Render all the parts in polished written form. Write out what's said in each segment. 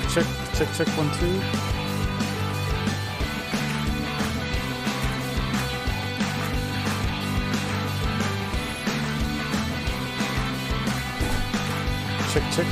Check, 1, 2. Check.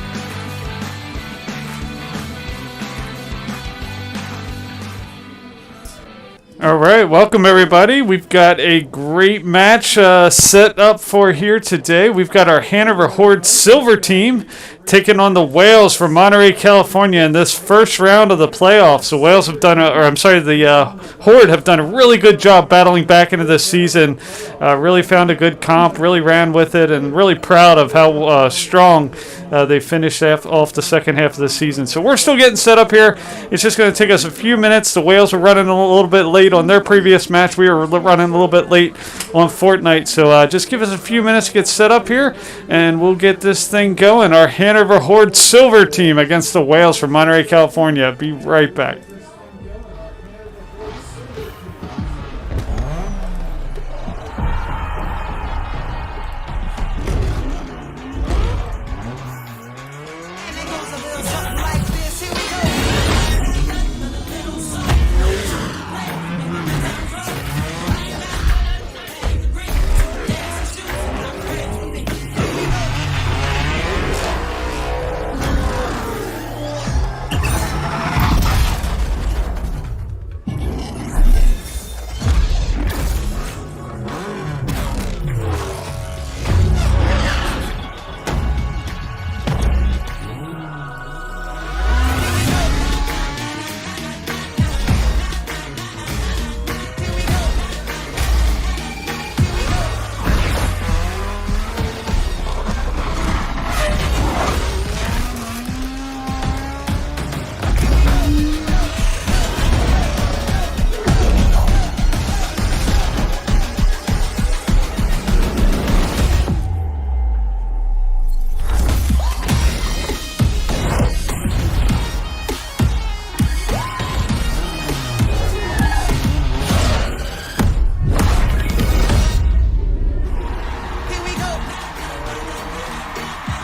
All right, welcome everybody. We've got a great match set up for here today. We've got our Hanover Horde Silver team taking on the Whales from Monterey, California in this first round of the playoffs. The Whales have done, the Horde have done a really good job battling back into this season. Really found a good comp, really ran with it, and really proud of how strong they finished off the second half of the season. So we're still getting set up here. It's just going to take us a few minutes. The Whales were running a little bit late on their previous match. We were running a little bit late on Fortnite. So just give us a few minutes to get set up here, and we'll get this thing going. Our Hanover Horde Silver team against the Whales from Monterey, California. Be right back.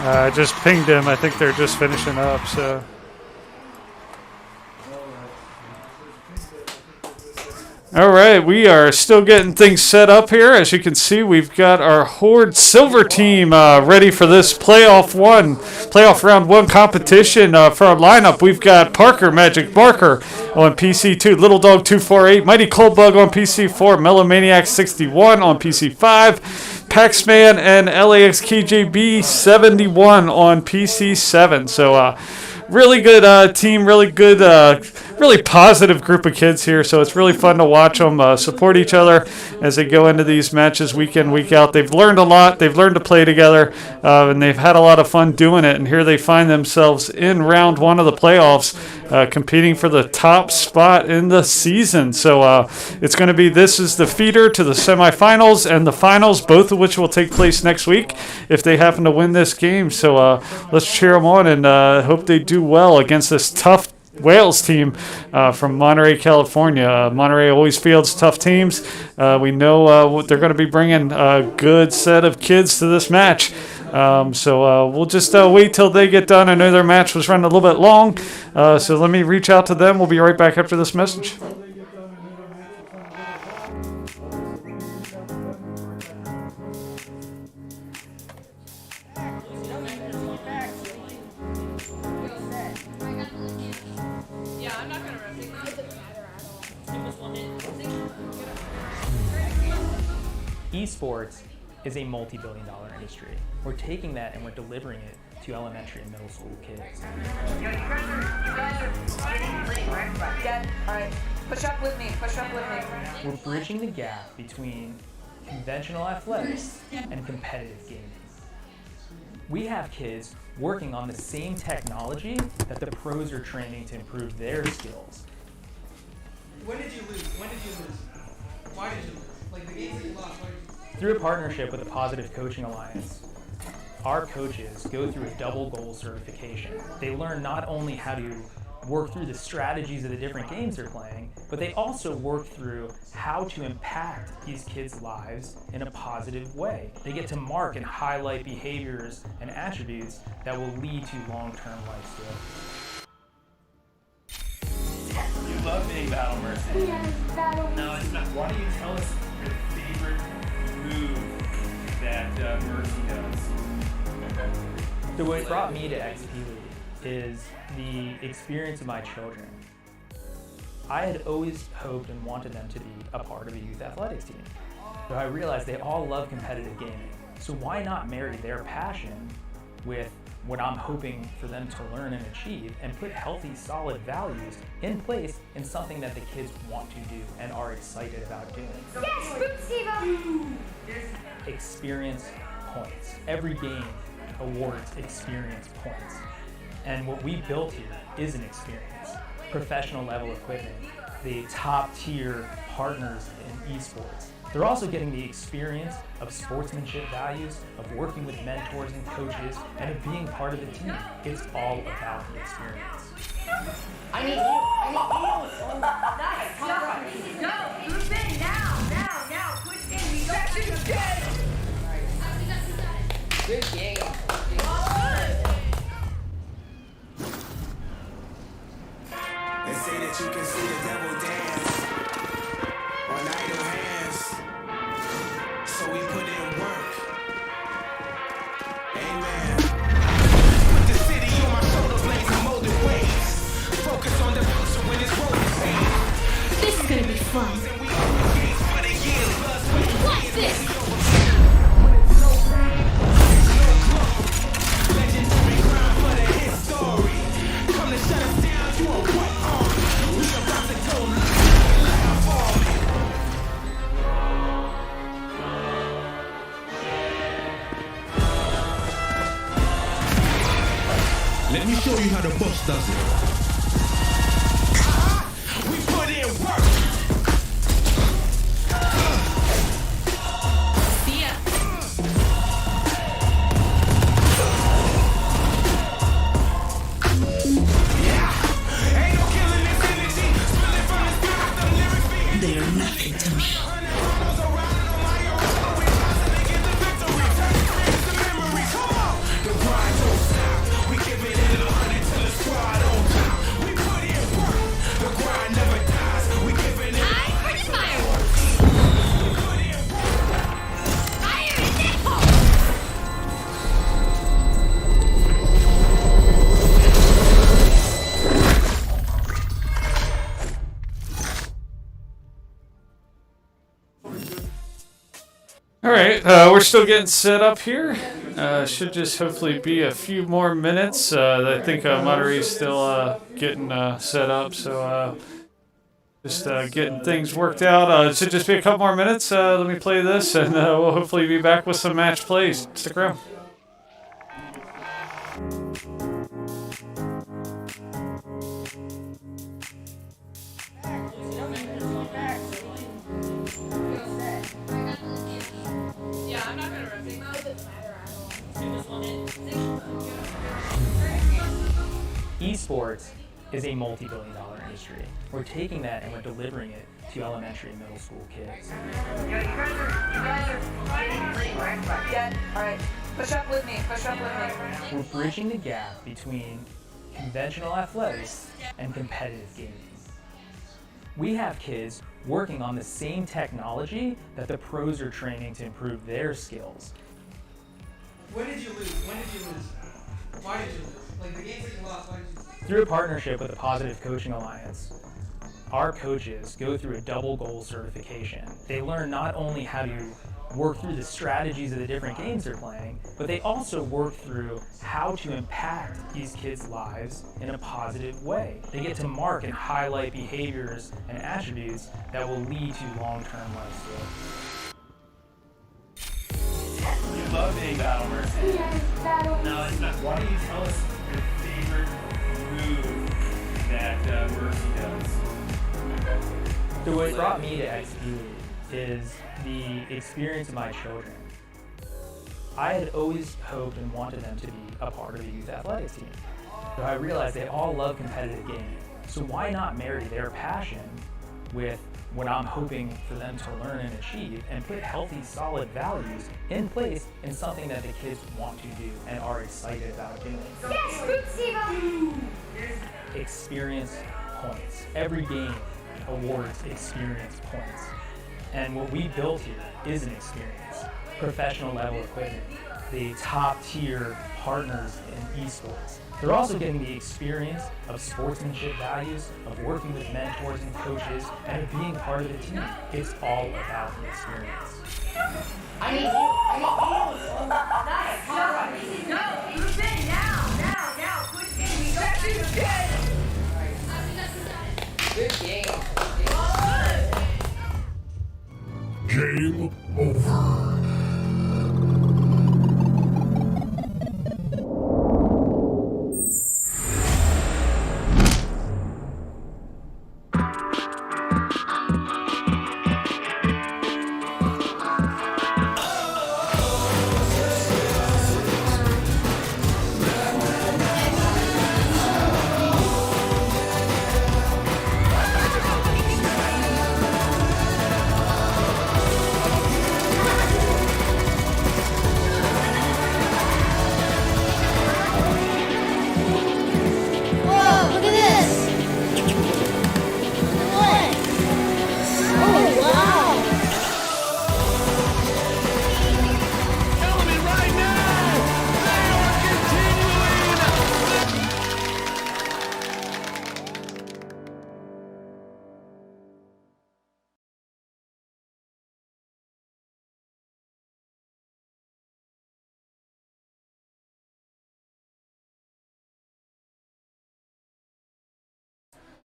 I just pinged him. I think they're just finishing up, so. All right, we are still getting things set up here. As you can see, we've got our Horde Silver team ready for this playoff round one competition. For our lineup, we've got Parker Magic Marker on PC2, Little Dog 248, Mighty Cold Bug on PC4, Melomaniac 61 on PC5, Paxman and LAX KJB 71 on PC7. So really good team, really good, really positive group of kids here. So it's really fun to watch them support each other as they go into these matches week in, week out. They've learned a lot. They've learned to play together, and they've had a lot of fun doing it. And here they find themselves in round one of the playoffs, competing for the top spot in the season. So it's going to be, this is the feeder to the semifinals and the finals, both of which will take place next week if they happen to win this game. So let's cheer them on and hope they do well against this tough Whales team from Monterey, California. Monterey always fields tough teams. We know they're going to be bringing a good set of kids to this match. So we'll just wait till they get done. I know their match was running a little bit long, so let me reach out to them. We'll be right back after this message. Esports is a multi-billion-dollar industry. We're taking that and we're delivering it to elementary and middle school kids. You guys are pretty right? Yeah, all right. Push up with me. We're bridging the gap between conventional athletics and competitive gaming. We have kids working on the same technology that the pros are training to improve their skills. When did you lose? Why did you lose? Like the games that you lost, why did you lose? Through a partnership with the Positive Coaching Alliance, our coaches go through a double goal certification. They learn not only how to work through the strategies of the different games they're playing, but they also work through how to impact these kids' lives in a positive way. They get to mark and highlight behaviors and attributes that will lead to long-term life skills. Battle Mercy. No, it's not. Why don't you tell us Your favorite move that Mercy does. So what brought me to XP League is the experience of my children. I had always hoped and wanted them to be a part of a youth athletics team. So I realized they all love competitive gaming. So why not marry their passion with what I'm hoping for them to learn and achieve and put healthy, solid values in place in something that the kids want to do and are excited about doing. Yes, Boot Steve! Experience points. Every game awards experience points. And what we built here is an experience. Professional level equipment, the top tier partners in esports. They're also getting the experience of sportsmanship values, of working with mentors and coaches, and of being part of the team. It's all about the experience. I need you. Nice. Go. Move in now. Push in. We don't Good game. They say that you can see the devil dance on idle hands, so we put in work. Amen. Put the city on my shoulder blades and molded waves. Focus on the future when it's rolling pain. This is gonna be fun. And we open gates for the years. Watch this! Legendary crime for the history. Come to shut us down, you on what arm? We about to go live for me. Let me show you how the boss does it. We put in work. See ya. Ain't no killing this energy. Spilling from the spirit, the lyrics being They are nothing to me. those are riding on my own. So we constantly get the victory. Turn experience to memory. Come on. The grind don't stop. We give it in 100 till the squad on top. We put in work. The grind never dies. We give it in. Time for the fireworks. We put in work. Fire in the hole. All right, we're still getting set up here. Should just hopefully be a few more minutes. I think Monterey's still getting set up, so just getting things worked out. It should just be a couple more minutes. Let me play this, and we'll hopefully be back with some match plays. Stick around. Esports is a multi-billion-dollar industry. We're taking that and we're delivering it to elementary and middle school kids. You guys are getting late, right? Yeah. All right. Push up with me. We're bridging the gap between conventional athletics and competitive gaming. We have kids working on the same technology that the pros are training to improve their skills. When did you lose? Why did you lose? Like the games that you lost, why did you lose? Through a partnership with the Positive Coaching Alliance, our coaches go through a double goal certification. They learn not only how to work through the strategies of the different games they're playing, but they also work through how to impact these kids' lives in a positive way. They get to mark and highlight behaviors and attributes that will lead to long-term life skills. You love being Battle Mercy. No, it's not. Why don't you tell us your favorite move that Mercy does? So what brought me to XP League is the experience of my children. I had always hoped and wanted them to be a part of a youth athletics team. So I realized they all love competitive gaming. So why not marry their passion with what I'm hoping for them to learn and achieve and put healthy, solid values in place in something that the kids want to do and are excited about doing. Yes, Boot Steve! Experience points. Every game awards experience points. And what we built here is an experience. Professional level equipment, the top tier partners in esports. They're also getting the experience of sportsmanship values, of working with mentors and coaches, and of being part of the team. It's all about the experience. I need heals. Nice. Go. Move in now. Push in. We got you. Good game. Game over. Whoa, look at this! What? Oh, wow!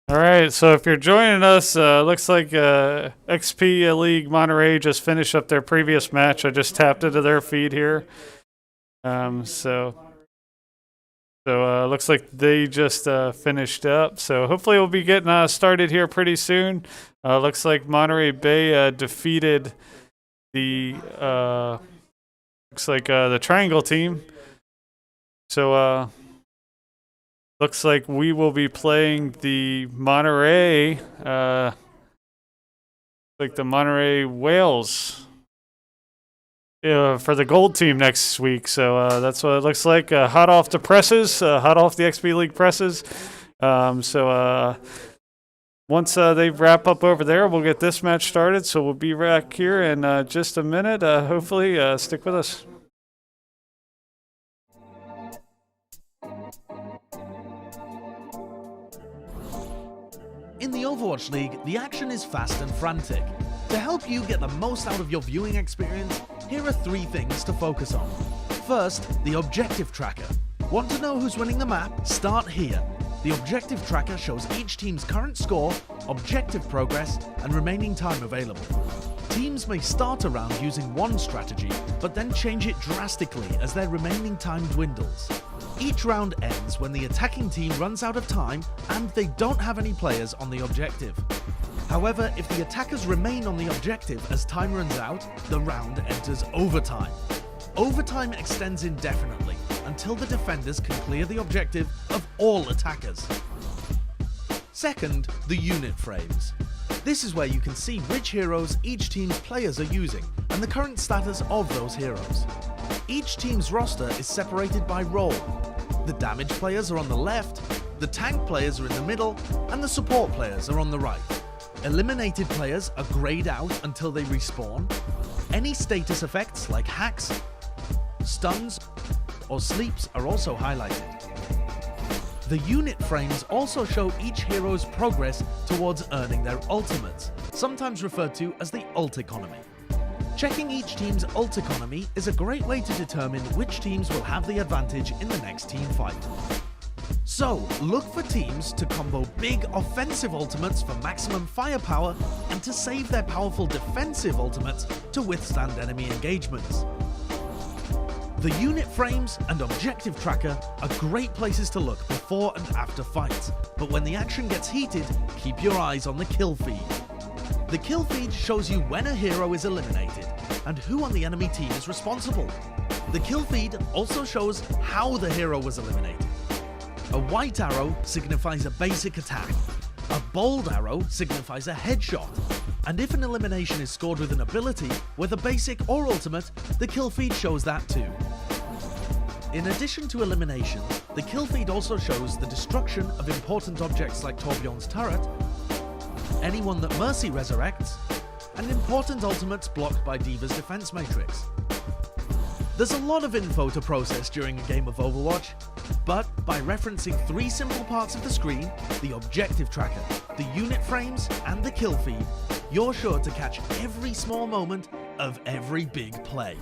All right, so if you're joining us, looks like XP League Monterey just finished up their previous match. I just tapped into their feed here. So looks like they just finished up. So hopefully we'll be getting started here pretty soon. Looks like Monterey Bay defeated the looks like the Triangle team. So looks like we will be playing the Monterey, like the Monterey Whales, for the gold team next week. So that's what it looks like. Hot off the presses, hot off the XP League presses. So once they wrap up over there, we'll get this match started. So we'll be back here in just a minute. Hopefully, stick with us. In the Overwatch League, the action is fast and frantic. To help you get the most out of your viewing experience, here are 3 things to focus on. First, the objective tracker. Want to know who's winning the map? Start here. The objective tracker shows each team's current score, objective progress, and remaining time available. Teams may start a round using one strategy, but then change it drastically as their remaining time dwindles. Each round ends when the attacking team runs out of time and they don't have any players on the objective. However, if the attackers remain on the objective as time runs out, the round enters overtime. Overtime extends indefinitely until the defenders can clear the objective of all attackers. Second, the unit frames. This is where you can see which heroes each team's players are using and the current status of those heroes. Each team's roster is separated by role. The damage players are on the left, the tank players are in the middle, and the support players are on the right. Eliminated players are grayed out until they respawn. Any status effects like hacks, stuns, or sleeps are also highlighted. The unit frames also show each hero's progress towards earning their ultimates, sometimes referred to as the ult economy. Checking each team's ult economy is a great way to determine which teams will have the advantage in the next team fight. So, look for teams to combo big offensive ultimates for maximum firepower and to save their powerful defensive ultimates to withstand enemy engagements. The unit frames and objective tracker are great places to look before and after fights, but when the action gets heated, keep your eyes on the kill feed. The kill feed shows you when a hero is eliminated and who on the enemy team is responsible. The kill feed also shows how the hero was eliminated. A white arrow signifies a basic attack. A bold arrow signifies a headshot. And if an elimination is scored with an ability, whether basic or ultimate, the kill feed shows that too. In addition to elimination, the kill feed also shows the destruction of important objects like Torbjorn's turret, anyone that Mercy resurrects, and important ultimates blocked by D.Va's defense matrix. There's a lot of info to process during a game of Overwatch, but by referencing 3 simple parts of the screen, the objective tracker, the unit frames, and the kill feed, you're sure to catch every small moment of every big play.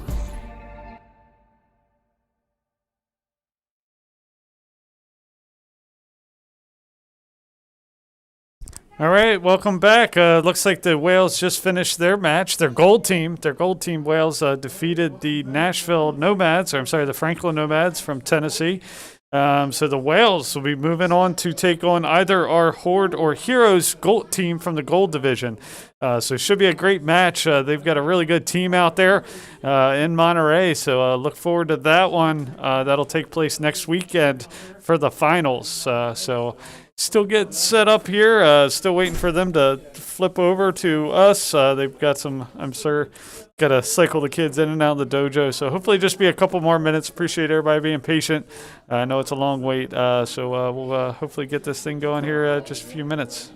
All right, welcome back. Looks like the Whales just finished their match. Their gold team Whales defeated the the Franklin Nomads from Tennessee. So the Whales will be moving on to take on either our Horde or Heroes gold team from the gold division. So it should be a great match. They've got a really good team out there in Monterey. So look forward to that one. That'll take place next weekend for the finals. So still get set up here. Still waiting for them to flip over to us. They've got some, I'm sure, got to cycle the kids in and out of the dojo. So hopefully just be a couple more minutes. Appreciate everybody being patient. I know it's a long wait. So we'll hopefully get this thing going here just a few minutes.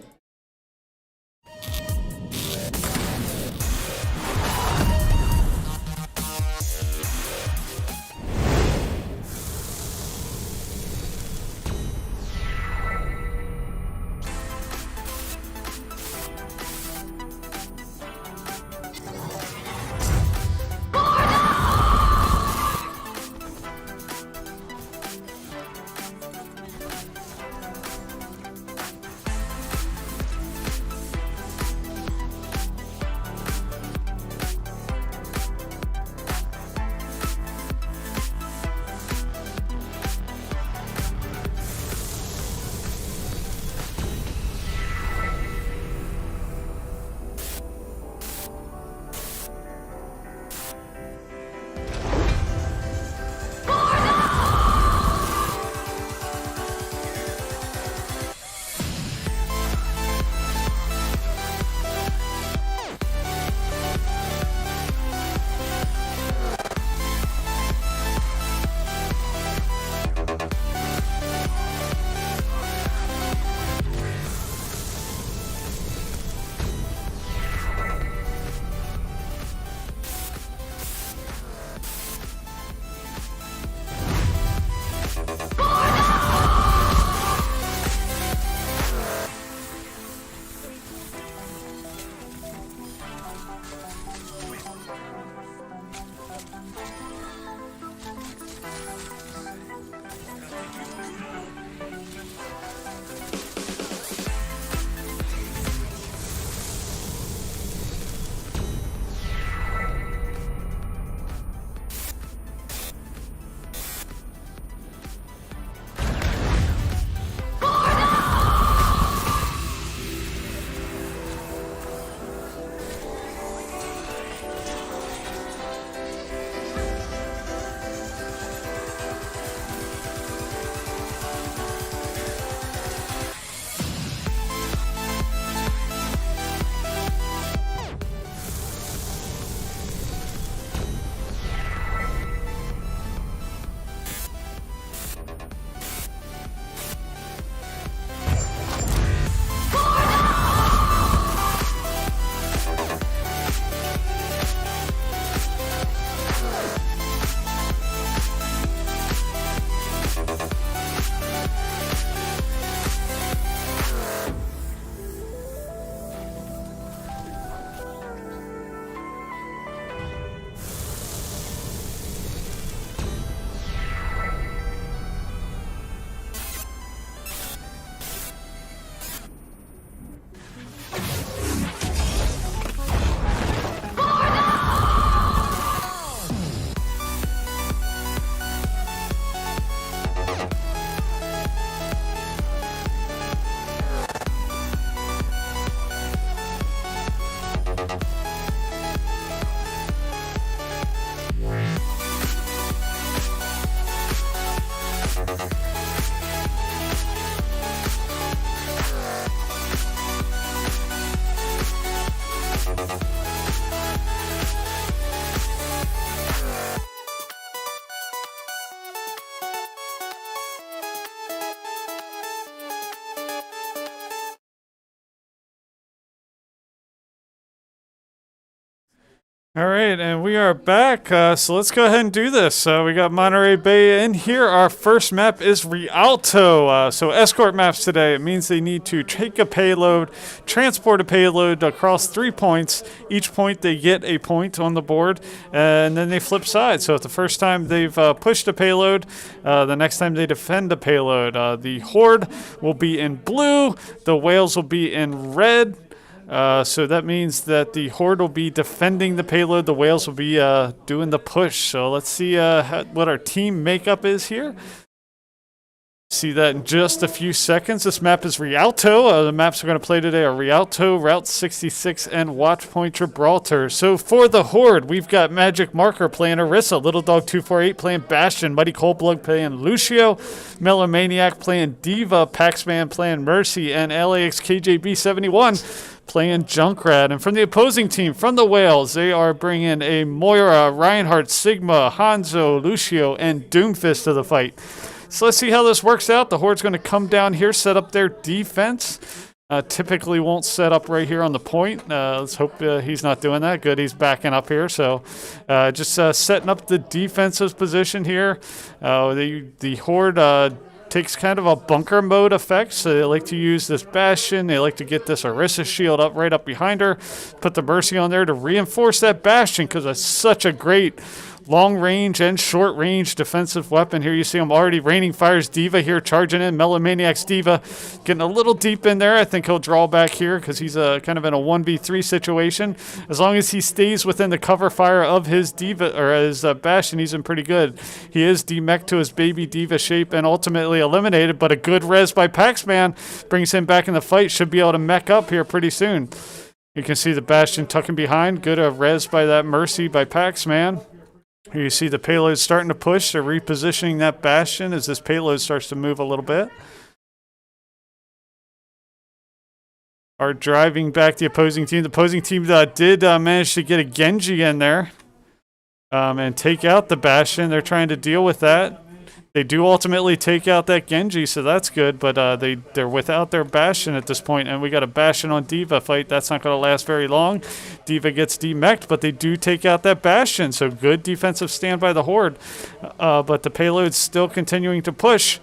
All right, and we are back. So let's go ahead and do this. We got Monterey Bay in here. Our first map is Rialto. So escort maps today. It means they need to take a payload, transport a payload across 3 points. Each point they get a point on the board, and then they flip sides. So if the first time they've pushed a payload, the next time they defend a payload. The Horde will be in blue. The Whales will be in red. So that means that the Horde will be defending the payload. The Whales will be doing the push. So let's see what our team makeup is here. See that in just a few seconds. This map is Rialto. The maps we're going to play today are Rialto, Route 66, and Watchpoint Gibraltar. So for the Horde, we've got Magic Marker playing Orisa, Little Dog 248 playing Bastion, Mighty Coldblood playing Lucio, Melomaniac playing Diva, Paxman playing Mercy, and LAX KJB 71 playing Junkrat. And from the opposing team, from the Whales, they are bringing a Moira, Reinhardt, Sigma, Hanzo, Lucio, and Doomfist to the fight. So let's see how this works out. The Horde's going to come down here, set up their defense. Typically won't set up right here on the point. Let's hope he's not doing that. Good, he's backing up here. So just setting up the defensive position here. The Horde takes kind of a bunker mode effect. So they like to use this Bastion. They like to get this Orisa shield up right up behind her. Put the Mercy on there to reinforce that Bastion because it's such a great long range and short range defensive weapon. Here you see him already raining fires. Diva here charging in. Melomaniac's Diva getting a little deep in there. I think he'll draw back here because he's kind of in a 1v3 situation. As long as he stays within the cover fire of his Diva or his Bastion, he's in pretty good. He is demech to his baby Diva shape and ultimately eliminated, but a good res by Paxman brings him back in the fight. Should be able to mech up here pretty soon. You can see the Bastion tucking behind. Good res by that Mercy by Paxman. Here you see the payload starting to push. They're repositioning that Bastion as this payload starts to move a little bit. Are driving back the opposing team. The opposing team did manage to get a Genji in there and take out the Bastion. They're trying to deal with that. They do ultimately take out that Genji, so that's good, but they're without their Bastion at this point, and we got a Bastion on Diva fight. That's not going to last very long. Diva gets demeched, but they do take out that Bastion, so good defensive stand by the Horde, but the payload's still continuing to push.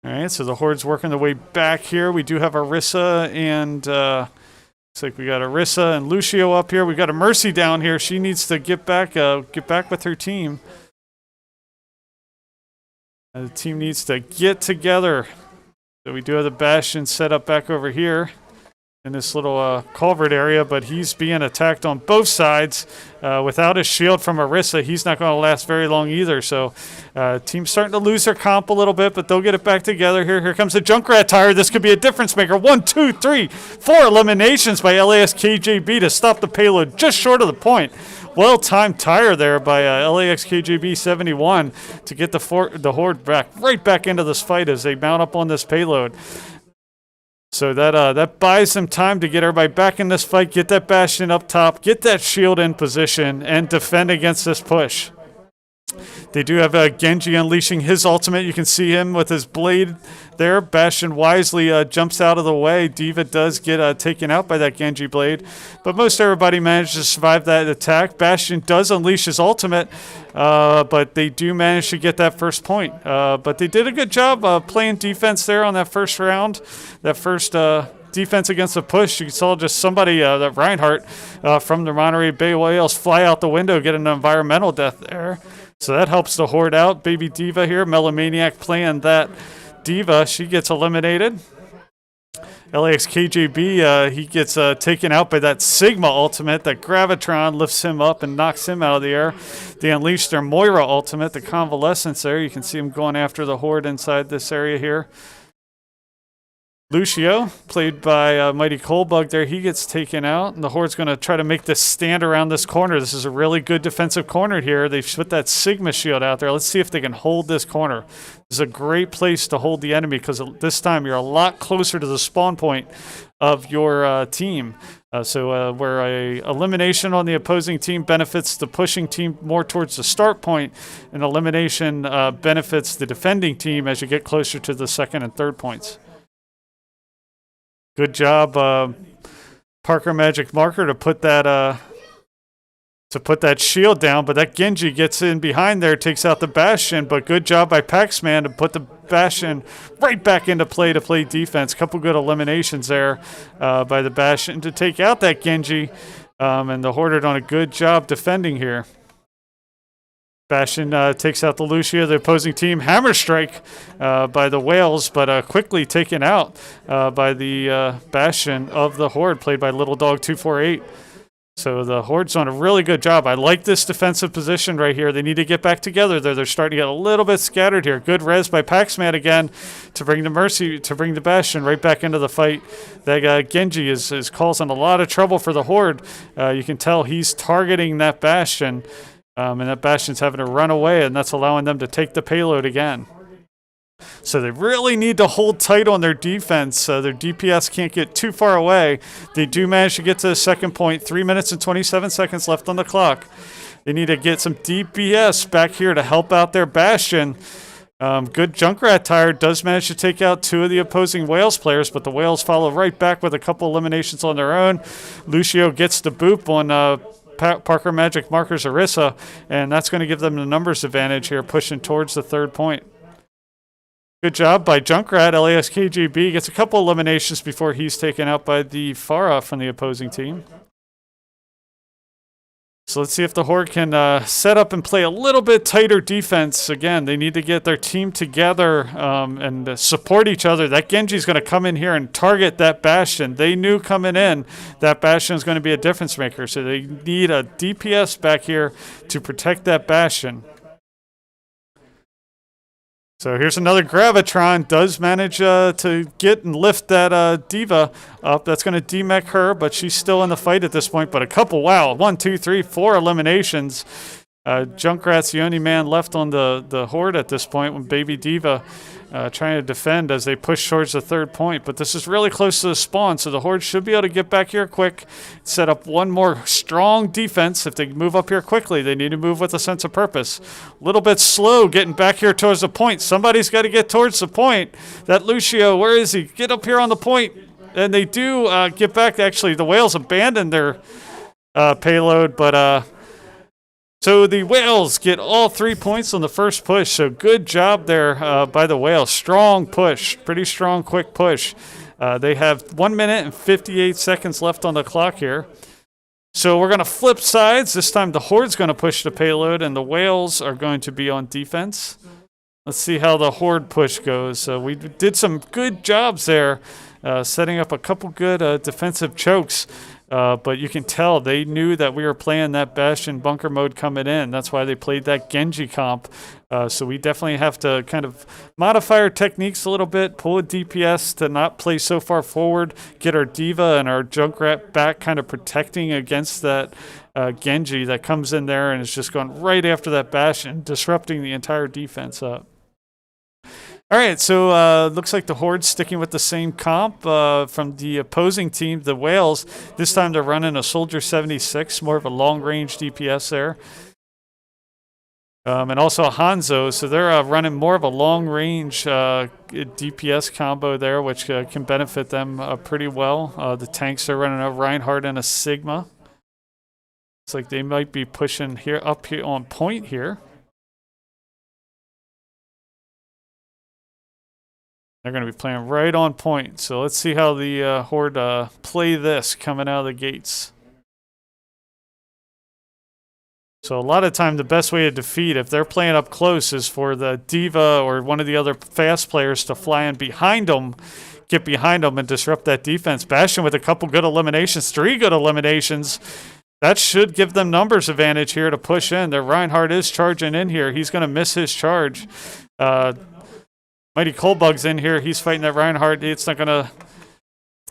All right, so the Horde's working their way back here. We do have Orisa and looks like we got Orisa and Lucio up here. We got a Mercy down here. She needs to get back with her team. The team needs to get together. So we do have the Bastion set up back over here in this little culvert area, but he's being attacked on both sides. Without a shield from Orisa, he's not going to last very long either. So team's starting to lose their comp a little bit, but they'll get it back together. Here comes the Junkrat tire. This could be a difference maker. 1, 2, 3, 4 eliminations by LAX KJB to stop the payload just short of the point. Well-timed tire there by LAX KJB 71 to get the Horde right back into this fight as they mount up on this payload. So that buys them time to get everybody back in this fight, get that Bastion up top, get that shield in position, and defend against this push. They do have Genji unleashing his ultimate. You can see him with his blade there. Bastion wisely jumps out of the way. Diva does get taken out by that Genji blade, but most everybody managed to survive that attack. Bastion does unleash his ultimate, but they do manage to get that first point. But they did a good job playing defense there on that first round. That first defense against the push. You saw just somebody, that Reinhardt from the Monterey Bay Whales, fly out the window, get an environmental death there. So that helps the Horde out. Baby Diva here, Melomaniac playing that Diva. She gets eliminated. LAX KJB, he gets taken out by that Sigma ultimate. That Gravitron lifts him up and knocks him out of the air. They unleash their Moira ultimate, the Convalescence there. You can see him going after the Horde inside this area here. Lucio, played by Mighty Coldbug there, he gets taken out, and the Horde's going to try to make this stand around this corner. This is a really good defensive corner here. They've put that Sigma shield out there. Let's see if they can hold this corner. This is a great place to hold the enemy because this time you're a lot closer to the spawn point of your team. Where a elimination on the opposing team benefits the pushing team more towards the start point, and elimination benefits the defending team as you get closer to the second and third points. Good job Parker Magic Marker to put that shield down, but that Genji gets in behind there, takes out the Bastion, but good job by Paxman to put the Bastion right back into play to play defense. Couple good eliminations there by the Bastion to take out that Genji, and the Horde are doing a good job defending here. Bastion takes out the Lucio, the opposing team. Hammer strike by the Whales, but quickly taken out by the Bastion of the Horde, played by Little Dog 248. So the Horde's doing a really good job. I like this defensive position right here. They need to get back together there. They're starting to get a little bit scattered here. Good res by Paxman again to bring the Bastion right back into the fight. That Genji is causing a lot of trouble for the Horde. You can tell he's targeting that Bastion. And that Bastion's having to run away, and that's allowing them to take the payload again. So they really need to hold tight on their defense. Their DPS can't get too far away. They do manage to get to the second point. 3 minutes and 27 seconds left on the clock. They need to get some DPS back here to help out their Bastion. Good Junkrat Tire does manage to take out 2 of the opposing Whales players, but the Whales follow right back with a couple eliminations on their own. Lucio gets the boop on Parker Magic Marker's Orisa, and that's going to give them the numbers advantage here, pushing towards the third point. Good job by Junkrat. LASKGB gets a couple eliminations before he's taken out by the Farah from the opposing team. So let's see if the Horde can set up and play a little bit tighter defense. Again, they need to get their team together and support each other. That Genji's going to come in here and target that Bastion. They knew coming in that Bastion is going to be a difference maker. So they need a DPS back here to protect that Bastion. So here's another Gravitron. Does manage to get and lift that Diva up. That's going to demech her, but she's still in the fight at this point. But a couple, wow, 1, 2, 3, 4 eliminations. Junkrat's the only man left on the Horde at this point when Baby Diva trying to defend as they push towards the third point. But this is really close to the spawn, so the Horde should be able to get back here quick, set up one more strong defense. If they move up here quickly, they need to move with a sense of purpose. A little bit slow getting back here towards the point. Somebody's got to get towards the point. That Lucio, where is he? Get up here on the point. And they do get back. Actually, the Whales abandoned their payload, but so the Whales get all 3 points on the first push. So good job there by the Whales. Strong push. Pretty strong, quick push. They have 1 minute and 58 seconds left on the clock here. So we're going to flip sides. This time the Horde's going to push the payload, and the Whales are going to be on defense. Let's see how the Horde push goes. We did some good jobs there, setting up a couple good defensive chokes. But you can tell they knew that we were playing that Bastion bunker mode coming in. That's why they played that Genji comp. So we definitely have to kind of modify our techniques a little bit, pull a DPS to not play so far forward, get our Diva and our Junkrat back kind of protecting against that Genji that comes in there and is just going right after that Bastion, disrupting the entire defense up. All right, so looks like the Horde's sticking with the same comp from the opposing team, the Whales. This time they're running a Soldier 76, more of a long-range DPS there. And also a Hanzo, so they're running more of a long-range DPS combo there, which can benefit them pretty well. The tanks are running a Reinhardt and a Sigma. Looks like they might be pushing here up here on point here. They're going to be playing right on point. So let's see how the Horde play this coming out of the gates. So a lot of time the best way to defeat, if they're playing up close, is for the Diva or one of the other fast players to fly in behind them, get behind them and disrupt that defense. Bastion with a couple good eliminations, 3 good eliminations. That should give them numbers advantage here to push in. Their Reinhardt is charging in here. He's going to miss his charge. Mighty Coldbug's in here. He's fighting that Reinhardt. It's not going to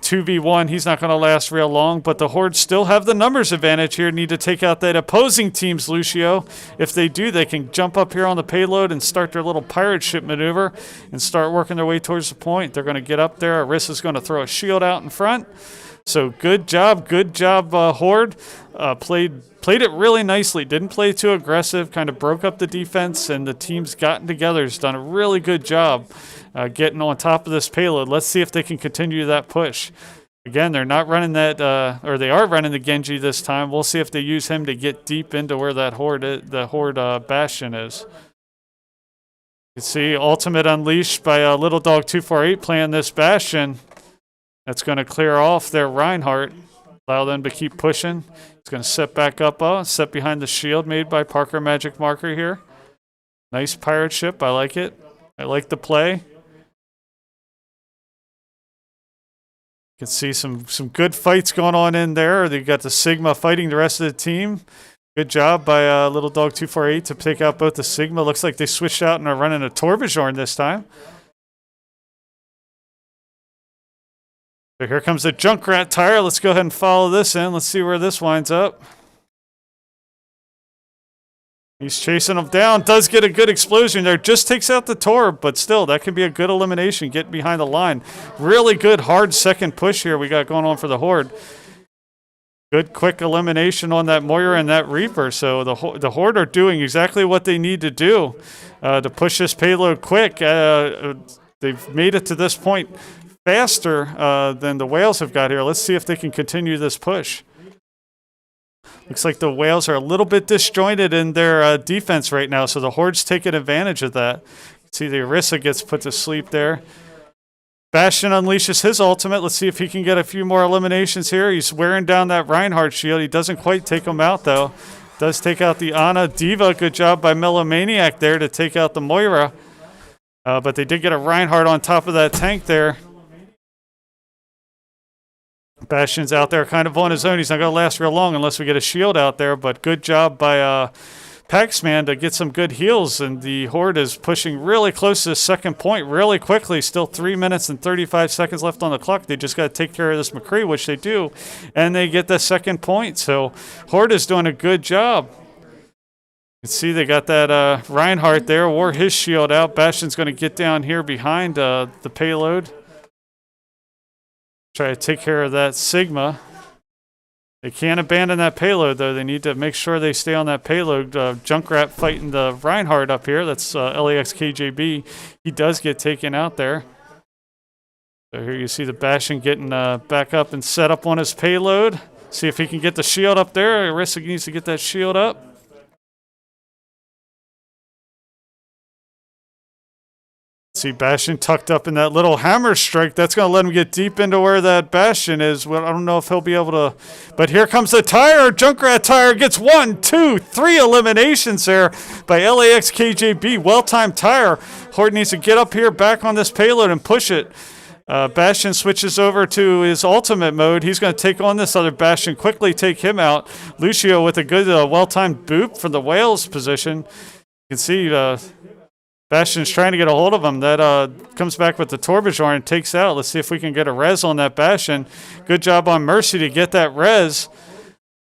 2v1. He's not going to last real long, but the Horde still have the numbers advantage here. Need to take out that opposing team's Lucio. If they do, they can jump up here on the payload and start their little pirate ship maneuver and start working their way towards the point. They're going to get up there. Orisa's going to throw a shield out in front. So good job, Horde. Played it really nicely. Didn't play too aggressive. Kind of broke up the defense, and the team's gotten together. Has done a really good job getting on top of this payload. Let's see if they can continue that push. Again, they're not running that, or they are running the Genji this time. We'll see if they use him to get deep into where that the Horde Bastion is. You can see Ultimate Unleashed by Little Dog 248 playing this Bastion. That's going to clear off their Reinhardt, allow them to keep pushing. It's going to set back up, set behind the shield made by Parker Magic Marker here. Nice pirate ship, I like it. I like the play. You can see some good fights going on in there. They got the Sigma fighting the rest of the team. Good job by Little Dog 248 to take out both the Sigma. Looks like they switched out and are running a Torbjorn this time. So here comes the Junkrat tire. Let's go ahead and follow this in. Let's see where this winds up. He's chasing him down. Does get a good explosion there. Just takes out the Torb, but still, that can be a good elimination. Get behind the line. Really good, hard second push here we got going on for the Horde. Good, quick elimination on that Moira and that Reaper. So the Horde are doing exactly what they need to do to push this payload quick. They've made it to this point faster than the Whales have got here. Let's see if they can continue this push. Looks like the Whales are a little bit disjointed in their defense right now, so the Horde's taking advantage of that. See the Orisa gets put to sleep there. Bastion unleashes his ultimate. Let's see if he can get a few more eliminations here. He's wearing down that Reinhardt shield. He doesn't quite take him out, though. Does take out the Ana. Diva, good job by Melomaniac there to take out the Moira. But they did get a Reinhardt on top of that tank there. Bastion's out there kind of on his own. He's not going to last real long unless we get a shield out there. But good job by Paxman to get some good heals. And the Horde is pushing really close to the second point really quickly. Still 3 minutes and 35 seconds left on the clock. They just got to take care of this McCree, which they do. And they get the second point. So Horde is doing a good job. You can see they got that Reinhardt there. Wore his shield out. Bastion's going to get down here behind the payload. Try to take care of that Sigma. They can't abandon that payload, though. They need to make sure they stay on that payload. Junkrat fighting the Reinhardt up here. That's LAX KJB. He does get taken out there. So here you see the Bastion getting back up and set up on his payload. See if he can get the shield up there. Orisa needs to get that shield up. See Bastion tucked up in that little hammer strike. That's going to let him get deep into where that Bastion is. Well, I don't know if he'll be able to. But here comes the tire. Junkrat tire gets 1, 2, 3 eliminations there by LAX KJB. Well-timed tire. Horde needs to get up here back on this payload and push it. Bastion switches over to his ultimate mode. He's going to take on this other Bastion, quickly take him out. Lucio with a good well-timed boop from the Whales position. You can see Bastion's trying to get a hold of him. That comes back with the Torbjorn and takes out. Let's see if we can get a res on that Bastion. Good job on Mercy to get that res.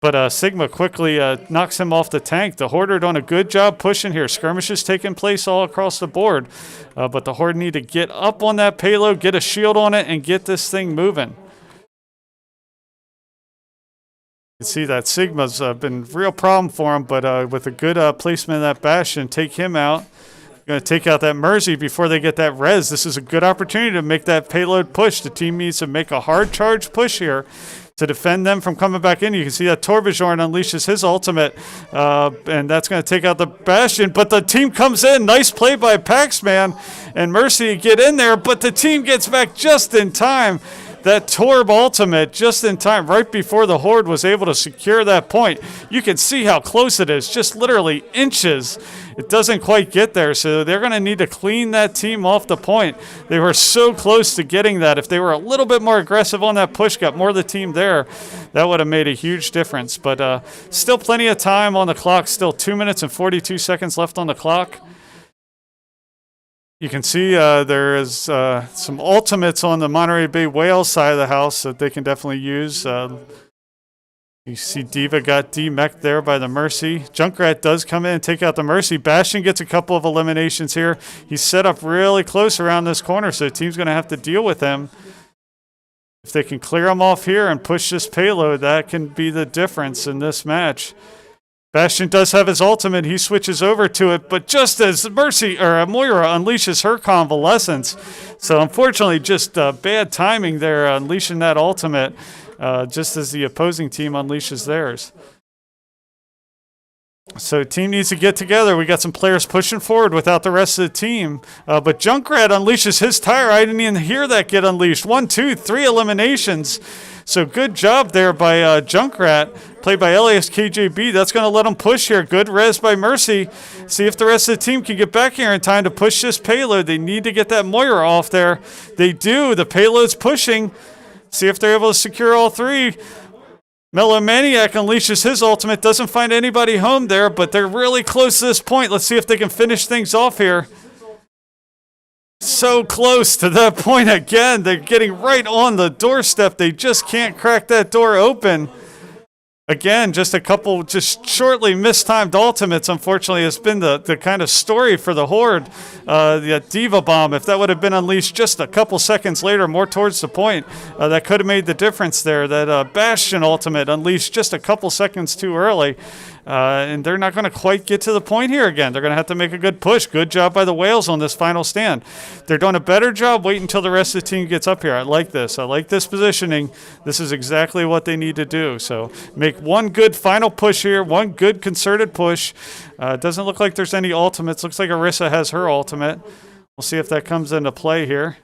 But Sigma quickly knocks him off the tank. The Horde are doing a good job pushing here. Skirmishes taking place all across the board. But the Horde need to get up on that payload, get a shield on it, and get this thing moving. You can see that Sigma's been a real problem for him. But with a good placement of that Bastion, take him out. Going to take out that Mercy before they get that res. This is a good opportunity to make that payload push. The team needs to make a hard charge push here to defend them from coming back in. You can see that Torbjorn unleashes his ultimate, and that's going to take out the Bastion. But the team comes in. Nice play by Paxman and Mercy to get in there, but the team gets back just in time. That Torb ultimate just in time, right before the Horde was able to secure that point. You can see how close it is, just literally inches. It doesn't quite get there, so they're going to need to clean that team off the point. They were so close to getting that. If they were a little bit more aggressive on that push, got more of the team there, that would have made a huge difference. But still plenty of time on the clock, still 2 minutes and 42 seconds left on the clock. You can see there is some ultimates on the Monterey Bay Whales side of the house that they can definitely use. You see Diva got demeched there by the Mercy. Junkrat does come in and take out the Mercy. Bastion gets a couple of eliminations here. He's set up really close around this corner, so the team's going to have to deal with him. If they can clear him off here and push this payload, that can be the difference in this match. Bastion does have his ultimate. He switches over to it, but just as Mercy or Moira unleashes her convalescence, so unfortunately, just bad timing there, unleashing that ultimate, just as the opposing team unleashes theirs. So team needs to get together. We got some players pushing forward without the rest of the team. But Junkrat unleashes his tire. I didn't even hear that get unleashed. 1, 2, 3 eliminations. So good job there by Junkrat, played by LAX KJB. That's going to let him push here. Good res by Mercy. See if the rest of the team can get back here in time to push this payload. They need to get that Moira off there. They do. The payload's pushing. See if they're able to secure all three. Melomaniac unleashes his ultimate. Doesn't find anybody home there, but they're really close to this point. Let's see if they can finish things off here. So close to that point again. They're getting right on the doorstep. They just can't crack that door open. Again, just a couple just shortly mistimed ultimates, unfortunately, has been the kind of story for the Horde. The Diva Bomb, if that would have been unleashed just a couple seconds later, more towards the point, that could have made the difference there. That Bastion ultimate unleashed just a couple seconds too early. And they're not going to quite get to the point here again. They're going to have to make a good push. Good job by the Whales on this final stand. They're doing a better job waiting until the rest of the team gets up here. I like this. I like this positioning. This is exactly what they need to do. So make one good final push here, one good concerted push. It doesn't look like there's any ultimates. Looks like Arissa has her ultimate. We'll see if that comes into play here.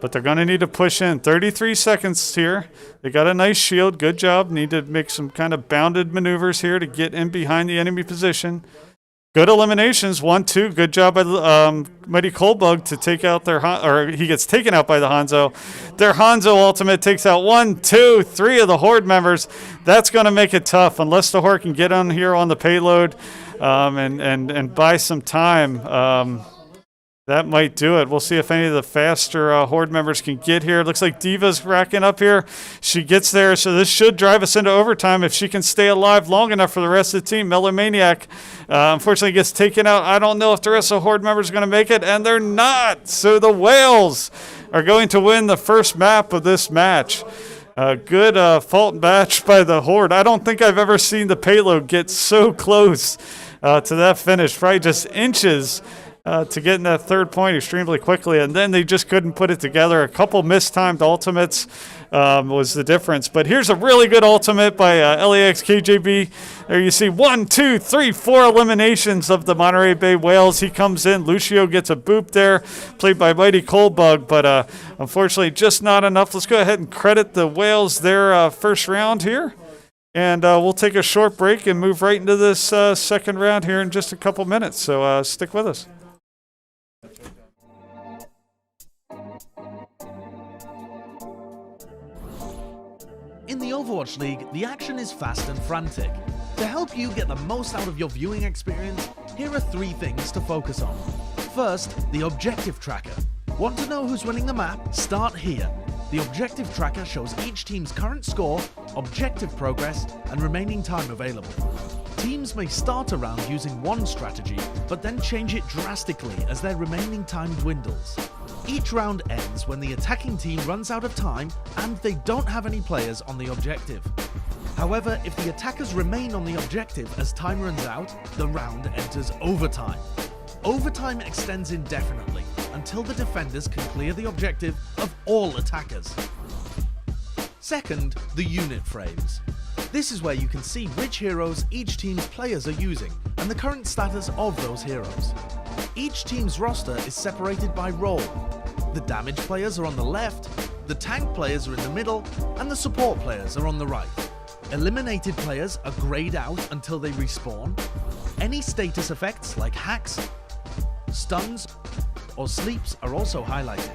But they're going to need to push in. 33 seconds here. They got a nice shield. Good job. Need to make some kind of bounded maneuvers here to get in behind the enemy position. Good eliminations. 1, 2. Good job by Mighty Coldbug to take out their... or he gets taken out by the Hanzo. Their Hanzo ultimate takes out 1, 2, 3 of the Horde members. That's going to make it tough unless the Horde can get on here on the payload and buy some time. That might do it. We'll see if any of the faster Horde members can get here. Looks like Diva's racking up here. She gets there, so this should drive us into overtime if she can stay alive long enough for the rest of the team. Melomaniac, unfortunately, gets taken out. I don't know if the rest of the Horde members are going to make it, and they're not. So the Whales are going to win the first map of this match. Good fault match by the Horde. I don't think I've ever seen the payload get so close to that finish. Probably just inches. To get in that third point extremely quickly, and then they just couldn't put it together. A couple mistimed ultimates was the difference. But here's a really good ultimate by LAX KJB. There you see 1, 2, 3, 4 eliminations of the Monterey Bay Whales. He comes in. Lucio gets a boop there, played by Mighty Coldbug, but unfortunately just not enough. Let's go ahead and credit the Whales their first round here. And we'll take a short break and move right into this second round here in just a couple minutes. So stick with us. In the Overwatch League, the action is fast and frantic. To help you get the most out of your viewing experience, here are 3 things to focus on. First, the objective tracker. Want to know who's winning the map? Start here. The objective tracker shows each team's current score, objective progress, and remaining time available. Teams may start a round using one strategy, but then change it drastically as their remaining time dwindles. Each round ends when the attacking team runs out of time and they don't have any players on the objective. However, if the attackers remain on the objective as time runs out, the round enters overtime. Overtime extends indefinitely until the defenders can clear the objective of all attackers. Second, the unit frames. This is where you can see which heroes each team's players are using and the current status of those heroes. Each team's roster is separated by role. The damage players are on the left, the tank players are in the middle, and the support players are on the right. Eliminated players are grayed out until they respawn. Any status effects like hacks, stuns, or sleeps are also highlighted.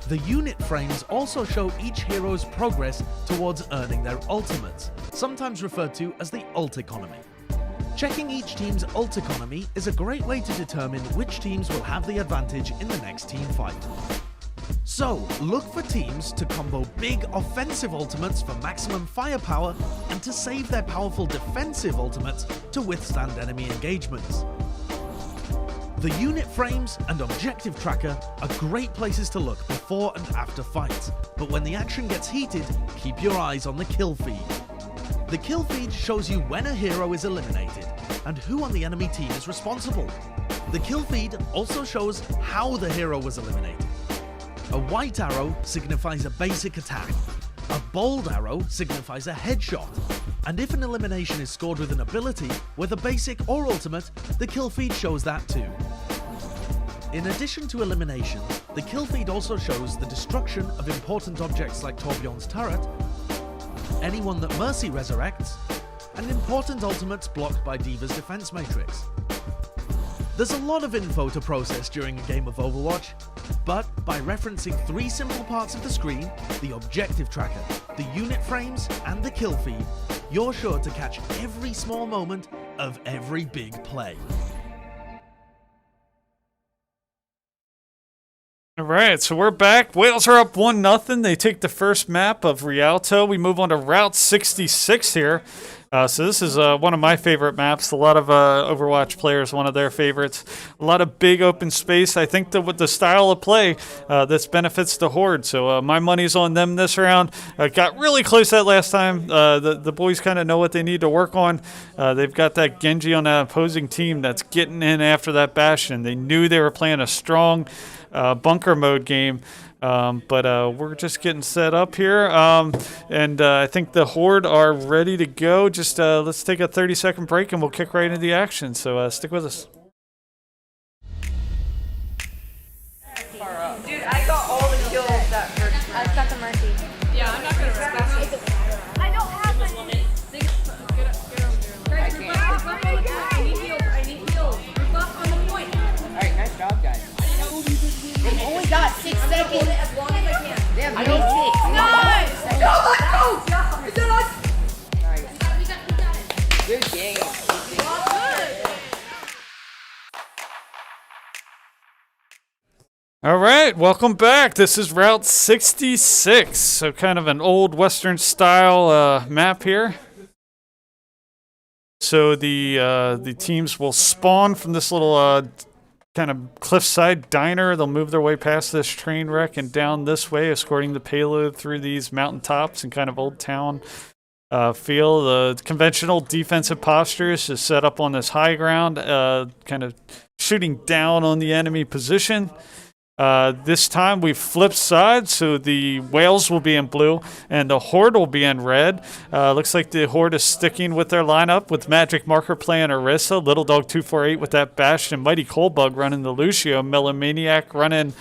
The unit frames also show each hero's progress towards earning their ultimates, sometimes referred to as the ult economy. Checking each team's ult economy is a great way to determine which teams will have the advantage in the next team fight. So, look for teams to combo big offensive ultimates for maximum firepower and to save their powerful defensive ultimates to withstand enemy engagements. The unit frames and objective tracker are great places to look before and after fights, but when the action gets heated, keep your eyes on the kill feed. The kill feed shows you when a hero is eliminated and who on the enemy team is responsible. The kill feed also shows how the hero was eliminated. A white arrow signifies a basic attack. A bold arrow signifies a headshot. And if an elimination is scored with an ability, whether basic or ultimate, the kill feed shows that too. In addition to eliminations, the kill feed also shows the destruction of important objects like Torbjorn's turret, anyone that Mercy resurrects, and important ultimates blocked by D.Va's defense matrix. There's a lot of info to process during a game of Overwatch, but by referencing 3 simple parts of the screen, the objective tracker, the unit frames, and the kill feed, you're sure to catch every small moment of every big play. All right, so we're back. Wales are up 1-0. They take the first map of Rialto. We move on to Route 66 here. So this is one of my favorite maps. A lot of Overwatch players, one of their favorites. A lot of big open space. I think that with the style of play, this benefits the Horde. So my money's on them this round. Got really close that last time. The boys kind of know what they need to work on. They've got that Genji on the opposing team that's getting in after that Bastion. They knew they were playing a strong bunker mode game. But we're just getting set up here, and I think the Horde are ready to go. Just let's take a 30-second break, and we'll kick right into the action. So stick with us. Dude, I got all the kills that first round. I've got the Mercy. Yeah, I'm not gonna risk that. I don't have any. Guys, rebuff on the point. I need heals. I need heals. Rebuff on the point. Alright, nice job, guys. They've only got 6 seconds. As long as I can. They have 96. Nice! Go, let's go! Is that us? Nice. We got it. Good game. All right, welcome back. This is Route 66, so kind of an old Western style map here. So the teams will spawn from this little kind of cliffside diner. They'll move their way past this train wreck and down this way, escorting the payload through these mountaintops and kind of old town feel. The conventional defensive postures is set up on this high ground, kind of shooting down on the enemy position. This time we flip sides, so the Whales will be in blue and the Horde will be in red. Looks like the Horde is sticking with their lineup with Magic Marker playing Orisa, Little Dog 248 with that Bastion, Mighty Coldbug running the Lucio, Melomaniac running,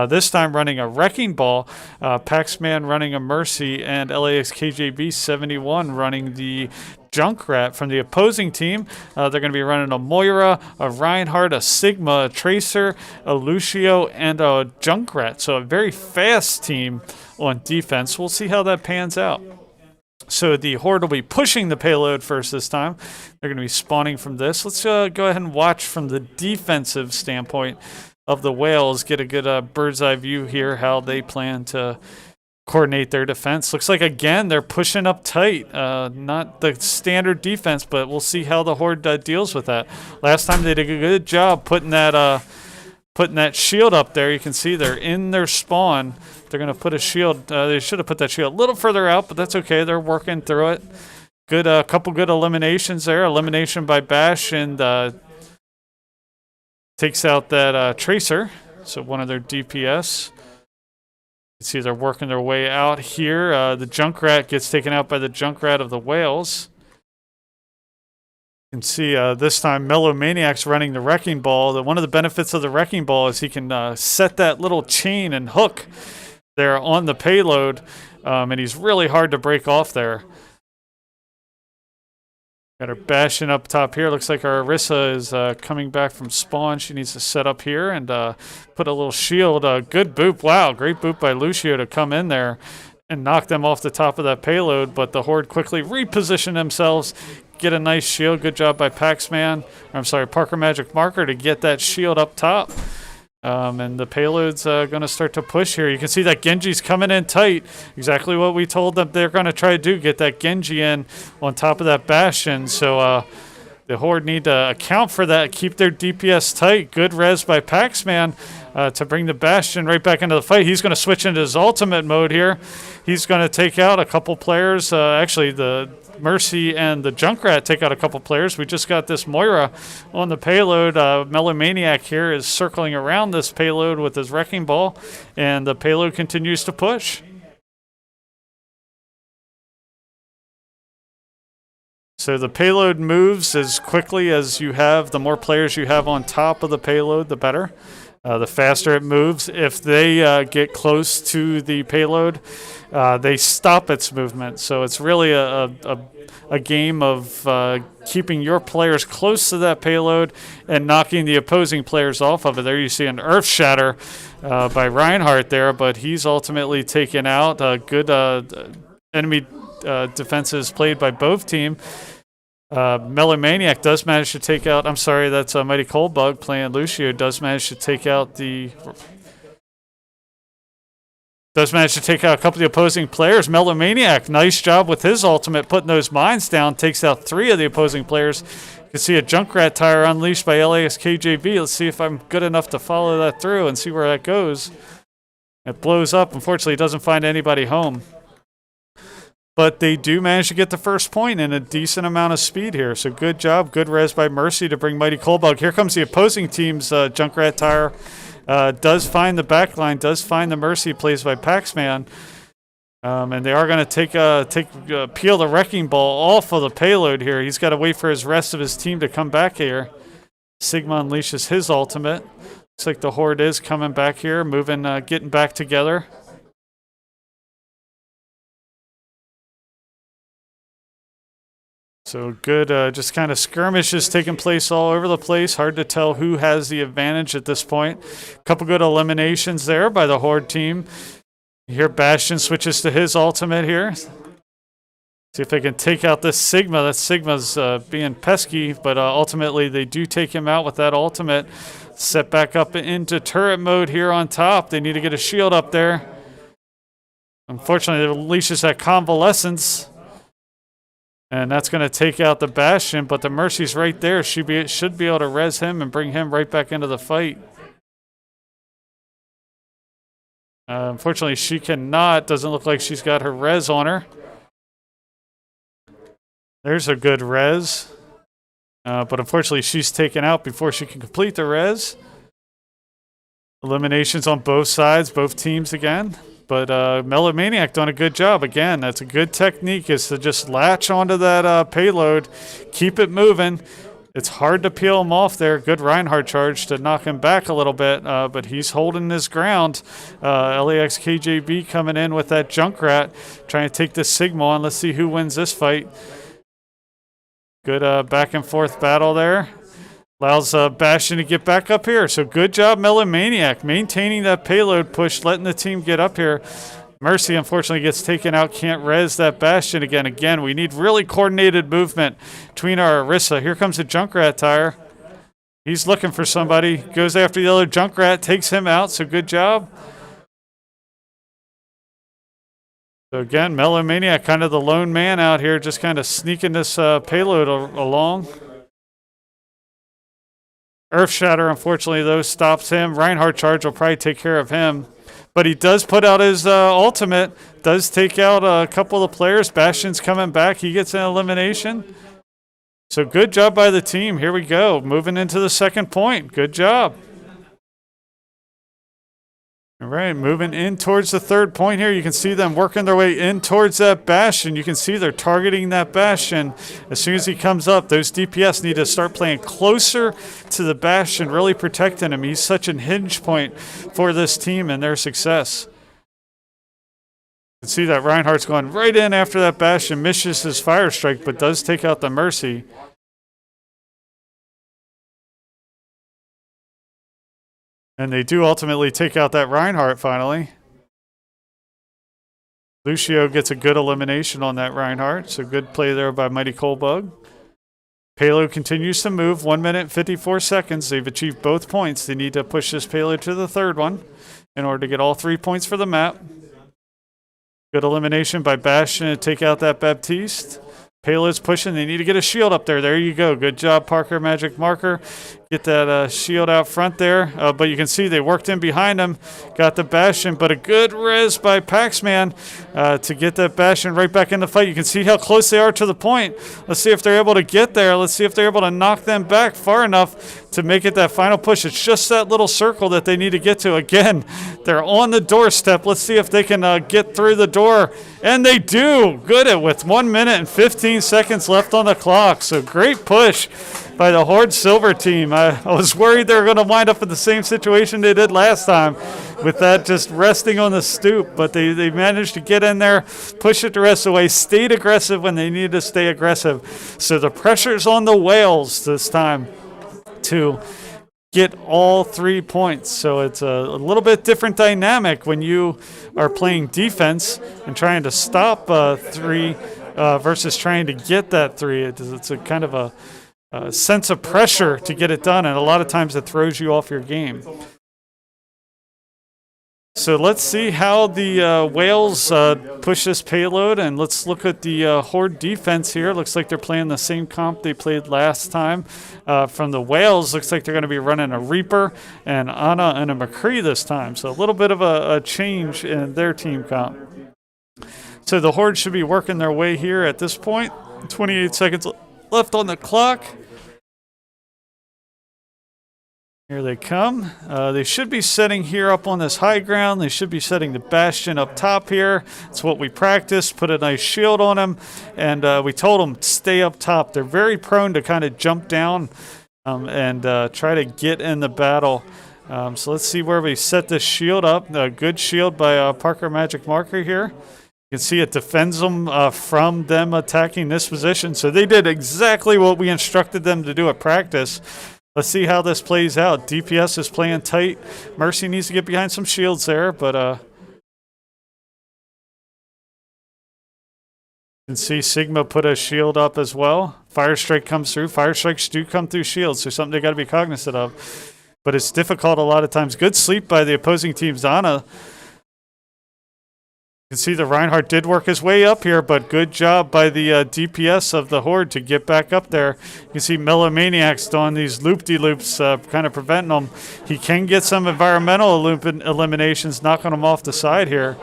this time running a Wrecking Ball, Paxman running a Mercy, and LAX KJB 71 running the Junkrat. From the opposing team, they're going to be running a Moira, a Reinhardt, a Sigma, a Tracer, a Lucio, and a Junkrat. So a very fast team on defense. We'll see how that pans out. So the Horde will be pushing the payload first this time. They're going to be spawning from this. Let's go ahead and watch from the defensive standpoint of the Whales. Get a good bird's eye view here, how they plan to coordinate their defense. Looks like, again, they're pushing up tight. Not the standard defense, but we'll see how the Horde deals with that. Last time they did a good job putting that shield up there. You can see they're in their spawn. They're going to put a shield. They should have put that shield a little further out, but that's okay. They're working through it. Good, couple good eliminations there. Elimination by Bash and takes out that Tracer. So one of their DPS. You can see they're working their way out here. The Junkrat gets taken out by the Junkrat of the Whales. You can see this time Melomaniac's running the Wrecking Ball. One of the benefits of the Wrecking Ball is he can set that little chain and hook there on the payload, and he's really hard to break off there. Got her Bastion up top here. Looks like our Orisa is coming back from spawn. She needs to set up here and put a little shield. Good boop. Wow, great boop by Lucio to come in there and knock them off the top of that payload. But the Horde quickly reposition themselves, get a nice shield. Good job by Parker Magic Marker to get that shield up top. And the payload's going to start to push here. You can see that Genji's coming in tight. Exactly what we told them they're going to try to do, get that Genji in on top of that Bastion. So The Horde need to account for that, keep their DPS tight. Good res by Paxman to bring the Bastion right back into the fight. He's going to switch into his ultimate mode here. He's going to take out a couple players. Actually, the Mercy and the Junkrat take out a couple players. We just got this Moira on the payload. Melomaniac here is circling around this payload with his Wrecking Ball, and the payload continues to push. So the payload moves as quickly as you have. The more players you have on top of the payload, the better. The faster it moves. If they get close to the payload, they stop its movement. So it's really a game of keeping your players close to that payload and knocking the opposing players off of it. There you see an Earth Shatter by Reinhardt there, but he's ultimately taken out. Good enemy defenses played by both teams. Melomaniac does manage to take out, I'm sorry, that's Mighty Coldbug playing Lucio, does manage to take out a couple of the opposing players. Melomaniac, nice job with his ultimate, putting those mines down, takes out 3 of the opposing players. You can see a Junkrat tire unleashed by LAXKJB. Let's see if I'm good enough to follow that through and see where that goes. It blows up. Unfortunately, it doesn't find anybody home. But they do manage to get the first point in a decent amount of speed here. So good job. Good res by Mercy to bring Mighty Coldbug. Here comes the opposing team's Junkrat tire. Does find the backline. Does find the Mercy plays by Paxman. And they are going to peel the Wrecking Ball off of the payload here. He's got to wait for his rest of his team to come back here. Sigma unleashes his ultimate. Looks like the Horde is coming back here, moving, getting back together. So good, just kind of skirmishes taking place all over the place. Hard to tell who has the advantage at this point. Couple good eliminations there by the Horde team. Here Bastion switches to his ultimate here. See if they can take out this Sigma. That Sigma's being pesky, but ultimately they do take him out with that ultimate. Set back up into turret mode here on top. They need to get a shield up there. Unfortunately, it unleashes that convalescence. And that's going to take out the Bastion, but the Mercy's right there. Should be able to res him and bring him right back into the fight. Unfortunately, she cannot. Doesn't look like she's got her res on her. There's a good res. But unfortunately, she's taken out before she can complete the res. Eliminations on both sides, both teams again. But Melomaniac doing a good job. Again, that's a good technique, is to just latch onto that payload, keep it moving. It's hard to peel him off there. Good Reinhardt charge to knock him back a little bit, but he's holding his ground. LAXKJB coming in with that Junkrat, trying to take this Sigma on. Let's see who wins this fight. Good back and forth battle there. Allows Bastion to get back up here. So good job, Melomaniac, maintaining that payload push, letting the team get up here. Mercy, unfortunately, gets taken out. Can't res that Bastion again. Again, we need really coordinated movement between our Orisa. Here comes the Junkrat tire. He's looking for somebody. Goes after the other Junkrat, takes him out. So good job. So again, Melomaniac, kind of the lone man out here, just kind of sneaking this payload along. Earth Shatter, unfortunately, though, stops him. Reinhardt charge will probably take care of him. But he does put out his ultimate. Does take out a couple of players. Bastion's coming back. He gets an elimination. So good job by the team. Here we go. Moving into the second point. Good job. All right, moving in towards the third point here. You can see them working their way in towards that Bastion. You can see they're targeting that Bastion. As soon as he comes up, those DPS need to start playing closer to the Bastion, really protecting him. He's such a hinge point for this team and their success. You can see that Reinhardt's going right in after that Bastion, misses his fire strike, but does take out the Mercy. And they do ultimately take out that Reinhardt finally. Lucio gets a good elimination on that Reinhardt. So good play there by Mighty Coldbug. Payload continues to move. 1 minute and 54 seconds. They've achieved both points. They need to push this payload to the third one in order to get all 3 points for the map. Good elimination by Bastion to take out that Baptiste. Payload's pushing. They need to get a shield up there. There you go. Good job, Parker Magic Marker. Get that shield out front there. But you can see they worked in behind him. Got the Bastion, but a good res by Paxman to get that Bastion right back in the fight. You can see how close they are to the point. Let's see if they're able to get there. Let's see if they're able to knock them back far enough to make it that final push. It's just that little circle that they need to get to. Again, they're on the doorstep. Let's see if they can get through the door. And they do. Good with 1 minute and 15 seconds left on the clock. So great push by the Horde Silver team. I was worried they were going to wind up in the same situation they did last time with that just resting on the stoop, but they managed to get in there, push it the rest of the way, stayed aggressive when they needed to stay aggressive. So the pressure's on the Whales this time to get all 3 points. So it's a little bit different dynamic when you are playing defense and trying to stop 3 versus trying to get that 3. It's a kind of a sense of pressure to get it done, and a lot of times it throws you off your game. So let's see how the Whales push this payload, and let's look at the Horde defense here. Looks like they're playing the same comp they played last time. From the Whales, looks like they're going to be running a Reaper and Ana and a McCree this time. So a little bit of a change in their team comp. So the Horde should be working their way here at this point. 28 seconds left on the clock. Here they come. They should be setting here up on this high ground. They should be setting the Bastion up top here. It's what we practiced. Put a nice shield on them. And we told them stay up top. They're very prone to kind of jump down and try to get in the battle. So let's see where we set this shield up. A good shield by Parker Magic Marker here. You can see it defends them from them attacking this position. So they did exactly what we instructed them to do at practice. Let's see how this plays out. DPS is playing tight. Mercy needs to get behind some shields there, but you can see Sigma put a shield up as well. Fire Strike comes through. Fire Strikes do come through shields, so something they got to be cognizant of. But it's difficult a lot of times. Good sleep by the opposing team's Ana. You can see the Reinhardt did work his way up here, but good job by the DPS of the Horde to get back up there. You can see Melomaniac's doing these loop-de-loops, kind of preventing them. He can get some environmental eliminations, knocking them off the side here.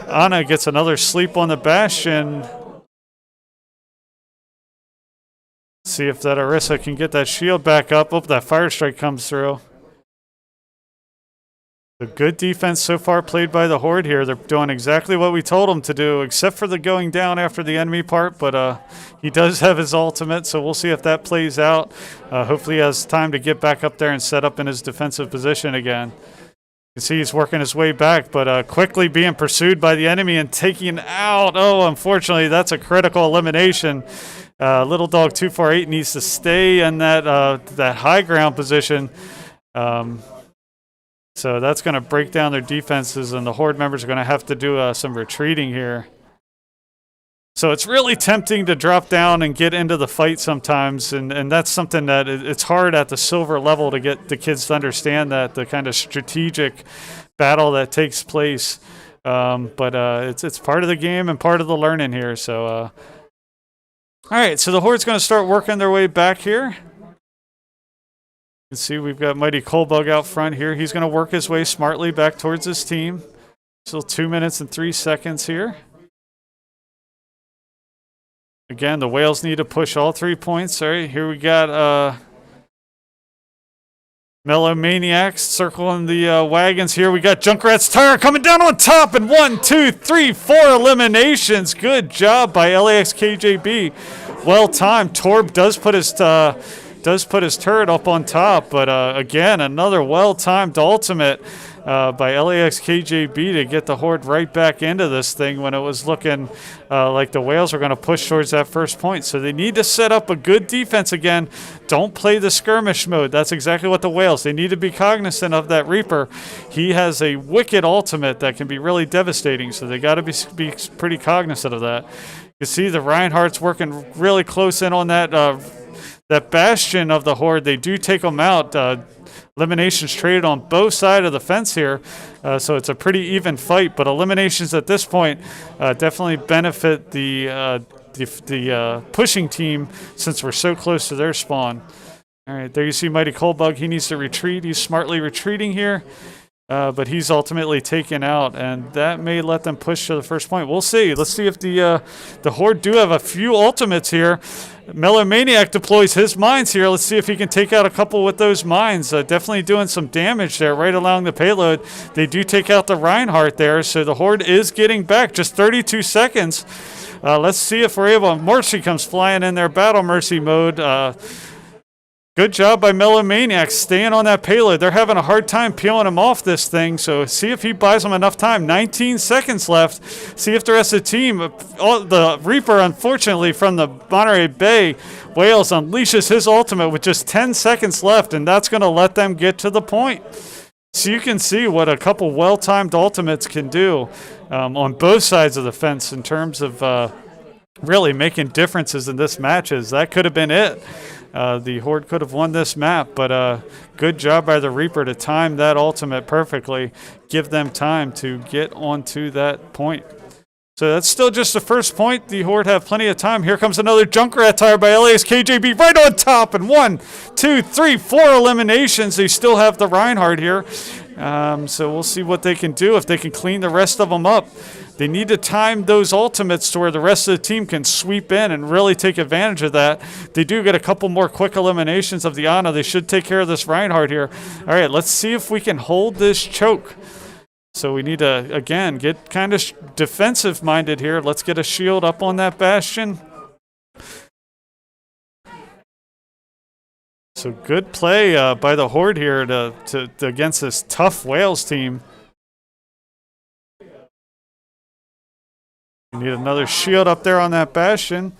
Ana gets another sleep on the Bastion. See if that Orisa can get that shield back up. Oh, that Fire Strike comes through. A good defense so far played by the Horde here. They're doing exactly what we told them to do, except for the going down after the enemy part, but he does have his ultimate, so we'll see if that plays out. Hopefully he has time to get back up there and set up in his defensive position again. You can see he's working his way back, but quickly being pursued by the enemy and taking out. Oh, unfortunately, that's a critical elimination. Little Dog 248 needs to stay in that high ground position. So that's going to break down their defenses, and the Horde members are going to have to do some retreating here. So it's really tempting to drop down and get into the fight sometimes, and that's something that it's hard at the silver level to get the kids to understand that, the kind of strategic battle that takes place. But it's part of the game and part of the learning here. So, all right, so the Horde's going to start working their way back here. You can see we've got Mighty Coldbug out front here. He's going to work his way smartly back towards his team. Still 2 minutes and 3 seconds here. Again, the Whales need to push all 3 points. All right, here we got Melomaniacs circling the wagons here. We got Junkrat's Tire coming down on top, and 1, 2, 3, 4 eliminations. Good job by LAX KJB. Well timed. Torb does put his turret up on top, but again, another well-timed ultimate by LAX KJB to get the Horde right back into this thing when it was looking like the Whales were going to push towards that first point. So they need to set up a good defense again. Don't play the skirmish mode. That's exactly what the Whales. They need to be cognizant of that Reaper. He has a wicked ultimate that can be really devastating, so they got to be pretty cognizant of that. You see the Reinhardt's working really close in on that Bastion of the Horde. They do take them out. Eliminations traded on both sides of the fence here, so it's a pretty even fight, but eliminations at this point definitely benefit the the pushing team since we're so close to their spawn. All right, there you see Mighty Coldbug. He needs to retreat. He's smartly retreating here, but he's ultimately taken out, and that may let them push to the first point. We'll see. Let's see if the Horde do have a few ultimates here. Melomaniac deploys his mines here. Let's see if he can take out a couple with those mines. Definitely doing some damage there right along the payload. They do take out the Reinhardt there, so the Horde is getting back. Just 32 seconds. Let's see if we're able. Mercy comes flying in their battle Mercy mode. Good job by Melomaniac staying on that payload. They're having a hard time peeling him off this thing, so see if he buys them enough time. 19 seconds left. See if the rest of the team, the Reaper, unfortunately, from the Monterey Bay Whales unleashes his ultimate with just 10 seconds left, and that's going to let them get to the point. So you can see what a couple well-timed ultimates can do on both sides of the fence in terms of really making differences in this matches. That could have been it. The Horde could have won this map, but good job by the Reaper to time that ultimate perfectly, give them time to get onto that point. So that's still just the first point. The Horde have plenty of time. Here comes another Junkrat tire by LA's KJB right on top, and 1, 2, 3, 4 eliminations. They still have the Reinhardt here. So we'll see what they can do, if they can clean the rest of them up. They need to time those ultimates to where the rest of the team can sweep in and really take advantage of that. They do get a couple more quick eliminations of the Ana. They should take care of this Reinhardt here. All right, let's see if we can hold this choke. So we need to, again, get kind of defensive-minded here. Let's get a shield up on that Bastion. So good play by the Horde here to against this tough Wales team. We need another shield up there on that Bastion.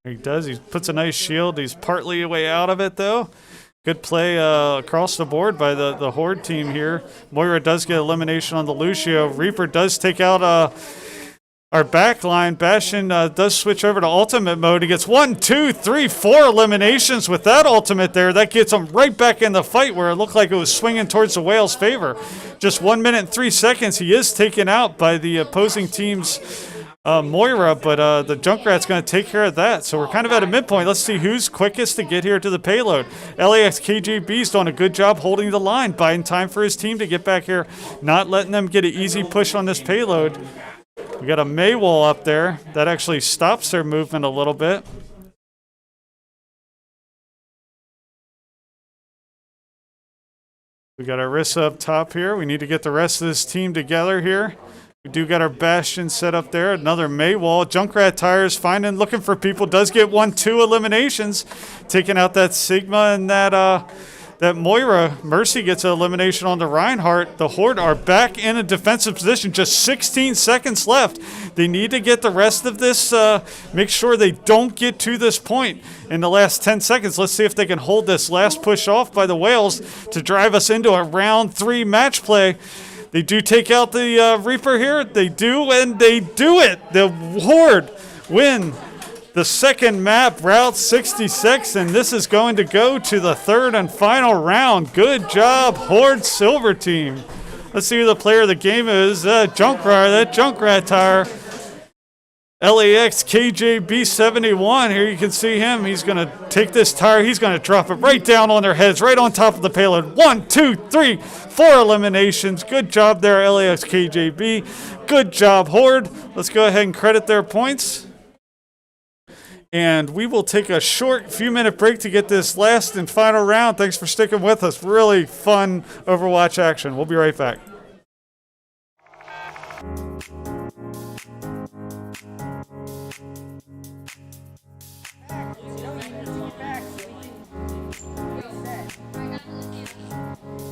He does. He puts a nice shield. He's partly way out of it, though. Good play across the board by the Horde team here. Moira does get elimination on the Lucio. Reaper does take out our back line. Bastion does switch over to ultimate mode. He gets 1, 2, 3, 4 eliminations with that ultimate there. That gets him right back in the fight where it looked like it was swinging towards the Whales' favor. Just 1 minute and 3 seconds. He is taken out by the opposing team's Moira, but the Junkrat's going to take care of that. So we're kind of at a midpoint. Let's see who's quickest to get here to the payload. LAX KJB's doing a good job holding the line, buying time for his team to get back here, not letting them get an easy push on this payload. We got a Maywall up there. That actually stops their movement a little bit. We got Arissa up top here. We need to get the rest of this team together here. We do got our Bastion set up there. Another Maywall. Junkrat tires finding, looking for people. Does get 1, 2 eliminations. Taking out that Sigma and that Moira. Mercy gets an elimination on the Reinhardt. The Horde are back in a defensive position. Just 16 seconds left. They need to get the rest of this, make sure they don't get to this point in the last 10 seconds. Let's see if they can hold this last push off by the Whales to drive us into a round 3 match play. They do take out the Reaper here. They do, and they do it. The Horde win the second map, Route 66, and this is going to go to the third and final round. Good job, Horde Silver team. Let's see who the player of the game is. Junkrat tire. LAX KJB 71. Here you can see him. He's going to take this tire. He's going to drop it right down on their heads, right on top of the payload. 1, 2, 3, 4 eliminations. Good job there, LAX KJB. Good job, Horde. Let's go ahead and credit their points. And we will take a short few-minute break to get this last and final round. Thanks for sticking with us. Really fun Overwatch action. We'll be right back.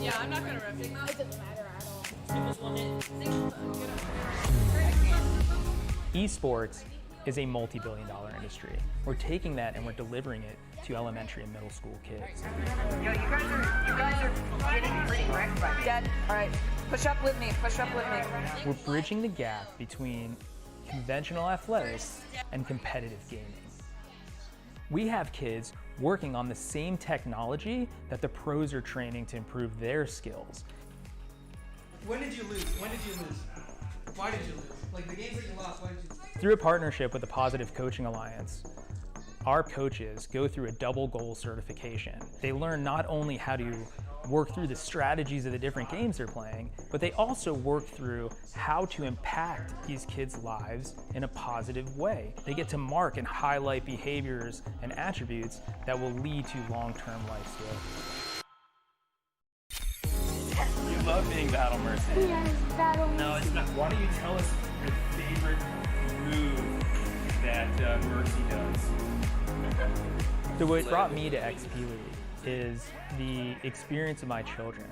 Yeah, I'm not gonna rep it. It doesn't matter at all. Esports is a multi-billion-dollar industry. We're taking that and we're delivering it to elementary and middle school kids. Yo, you guys are getting pretty wrecked by me. Dad, all right, push up with me. We're bridging the gap between conventional athletics and competitive gaming. We have kids working on the same technology that the pros are training to improve their skills. When did you lose? Why did you lose? Like the games that you lost, why did you? Through a partnership with the Positive Coaching Alliance, our coaches go through a double goal certification. They learn not only how to work through the strategies of the different games they're playing, but they also work through how to impact these kids' lives in a positive way. They get to mark and highlight behaviors and attributes that will lead to long-term life skills. You love being Battle Mercy. Yes, battle. No, it's not. Why don't you tell us your favorite move that Mercy does? So what brought me to XP League is the experience of my children.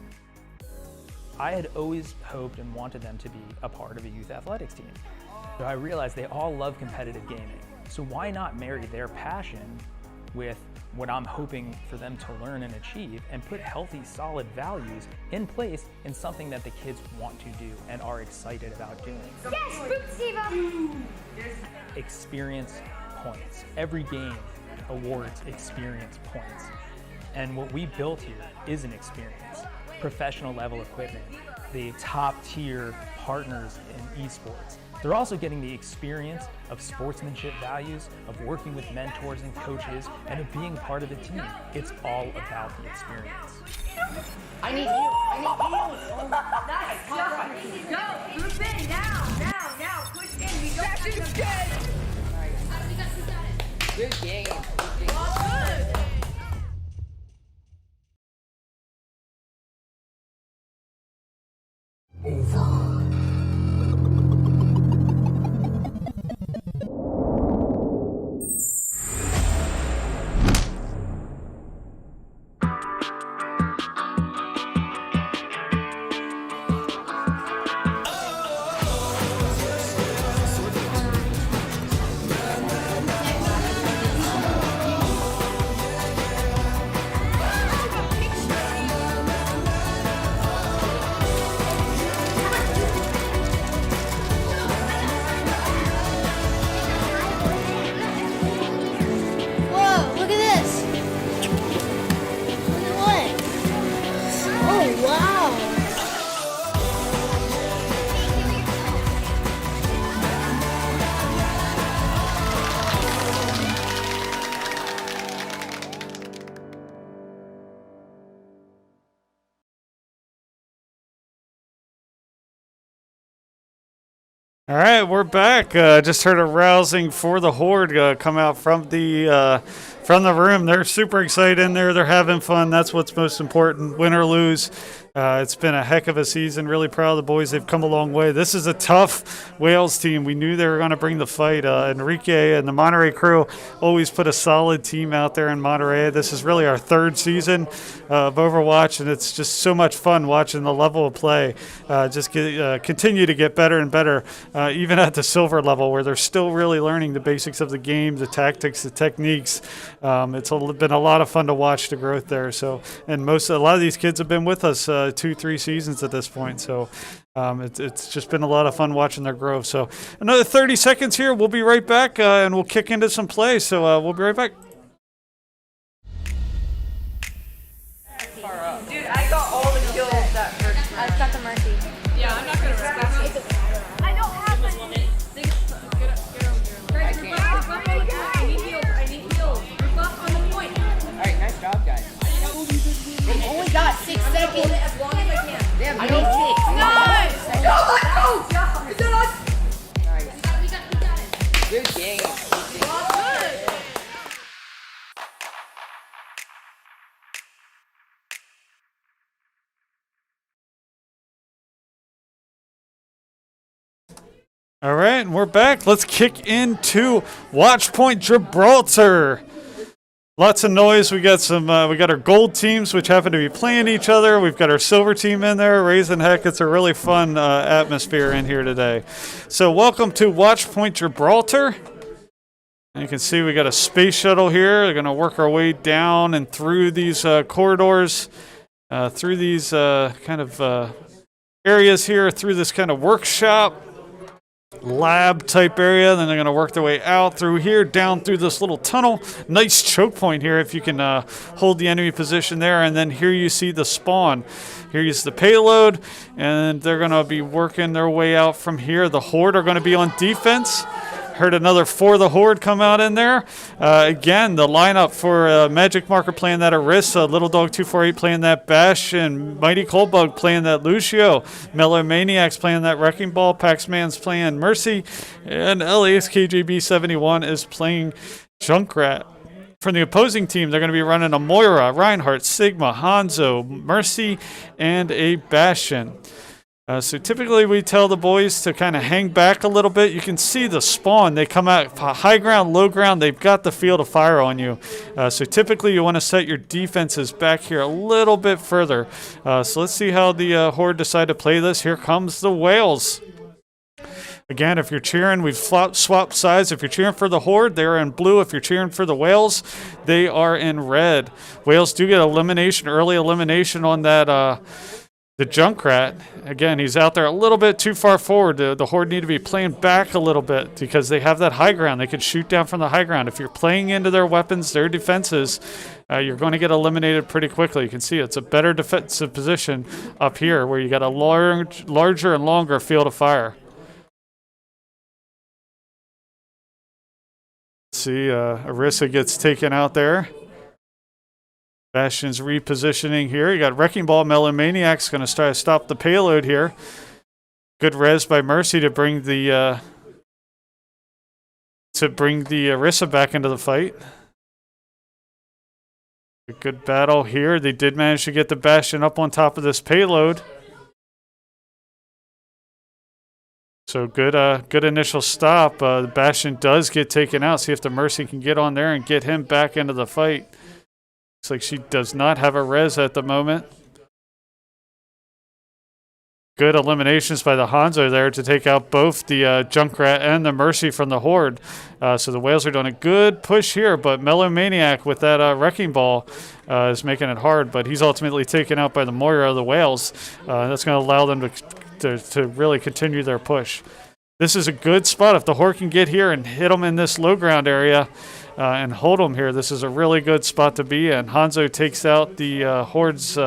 I had always hoped and wanted them to be a part of a youth athletics team. So I realized they all love competitive gaming. So why not marry their passion with what I'm hoping for them to learn and achieve and put healthy, solid values in place in something that the kids want to do and are excited about doing. Yes, Fruit Saver. Experience points. Every game awards experience points. And what we built here is an experience. Professional level equipment, the top tier partners in esports. They're also getting the experience of sportsmanship values, of working with mentors and coaches, and of being part of the team. It's all about the experience. I need you. I need you. Nice. Go. Group in now. Now. Push in. We don't have to get. Good game. Good. Whoa, look at this. Look at what? Oh, wow. All right, we're back. Just heard a rousing for the Horde come out from the room. They're super excited in there. They're having fun. That's what's most important, win or lose. It's been a heck of a season. Really proud of the boys. They've come a long way. This is a tough Wales team. We knew they were going to bring the fight. Enrique and the Monterey crew always put a solid team out there in Monterey. This is really our third season of Overwatch, and it's just so much fun watching the level of play continue to get better and better, even at the silver level where they're still really learning the basics of the game, the tactics, the techniques. It's been a lot of fun to watch the growth there. So, and a lot of these kids have been with us 2-3 seasons at this point. So it's just been a lot of fun watching their growth. So another 30 seconds here. We'll be right back and we'll kick into some play. So we'll be right back. Dude, I got all the kills that first round. I've got the Mercy. Yeah, I'm not gonna risk it. I don't have any. Get over here. I need heals. I need heals. Group up on the point. Alright, nice job, guys. They only got 6 seconds. As long as I can. They have no 6. Nice! Go! Is that us? Nice. We got it. Good game. Good. All right, and we're back. Let's kick into Watchpoint Gibraltar. Lots of noise. We got our gold teams, which happen to be playing each other. We've got our silver team in there. Raising heck, it's a really fun atmosphere in here today. So welcome to Watchpoint Gibraltar. And you can see we got a space shuttle here. They're going to work our way down and through these corridors, through these kind of areas here, through this kind of workshop. lab type area. Then they're going to work their way out through here, down through this little tunnel. Nice choke point here if you can hold the enemy position there. And then here you see the spawn. Here is the payload, and they're going to be working their way out from here. The Horde are going to be on defense. Heard another For the Horde come out in there. Again, the lineup for Magic Marker playing that Orisa, Little Dog 248 playing that Bash, and Mighty Coldbug playing that Lucio. Mellow Maniacs playing that Wrecking Ball. Paxman's playing Mercy, and LA's KJB71 is playing Junkrat. From the opposing team, they're going to be running a Moira, Reinhardt, Sigma, Hanzo, Mercy, and a Bastion. So typically we tell the boys to kind of hang back a little bit. You can see the spawn. They come out high ground, low ground. They've got the field of fire on you. So typically you want to set your defenses back here a little bit further. So let's see how the Horde decide to play this. Here comes the Whales. Again, if you're cheering, we've swapped sides. If you're cheering for the Horde, they're in blue. If you're cheering for the Whales, they are in red. Whales do get elimination, early elimination on that the Junkrat. Again, he's out there a little bit too far forward. The Horde need to be playing back a little bit because they have that high ground. They can shoot down from the high ground. If you're playing into their weapons, their defenses, you're going to get eliminated pretty quickly. You can see it's a better defensive position up here where you got a larger and longer field of fire. See, Orisa gets taken out there. Bastion's repositioning here. You got Wrecking Ball. Mellow Maniac's going to try to stop the payload here. Good res by Mercy to bring the Orisa back into the fight. A good battle here. They did manage to get the Bastion up on top of this payload. So good initial stop. The Bastion does get taken out. See if the Mercy can get on there and get him back into the fight. Looks like she does not have a res at the moment. Good eliminations by the Hanzo there to take out both the Junkrat and the Mercy from the Horde. So the Whales are doing a good push here, but Mellow Maniac with that Wrecking Ball is making it hard, but he's ultimately taken out by the Moira of the Whales. That's going to allow them to really continue their push. This is a good spot. If the Horde can get here and hit them in this low ground area and hold them here, this is a really good spot to be in. Hanzo takes out the Horde's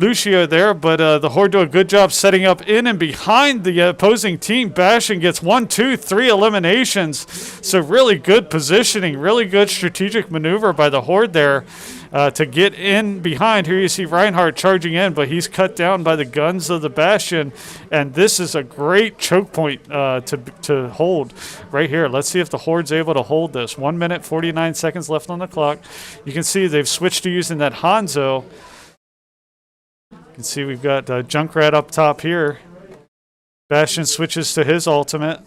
Lucio there, but the Horde do a good job setting up in and behind the opposing team. Bastion gets 1, 2, 3 eliminations. So really good positioning, really good strategic maneuver by the Horde there to get in behind. Here you see Reinhardt charging in, but he's cut down by the guns of the Bastion. And this is a great choke point to hold right here. Let's see if the Horde's able to hold this. 1 minute, 49 seconds left on the clock. You can see they've switched to using that Hanzo. You can see we've got Junkrat up top here. Bastion switches to his ultimate.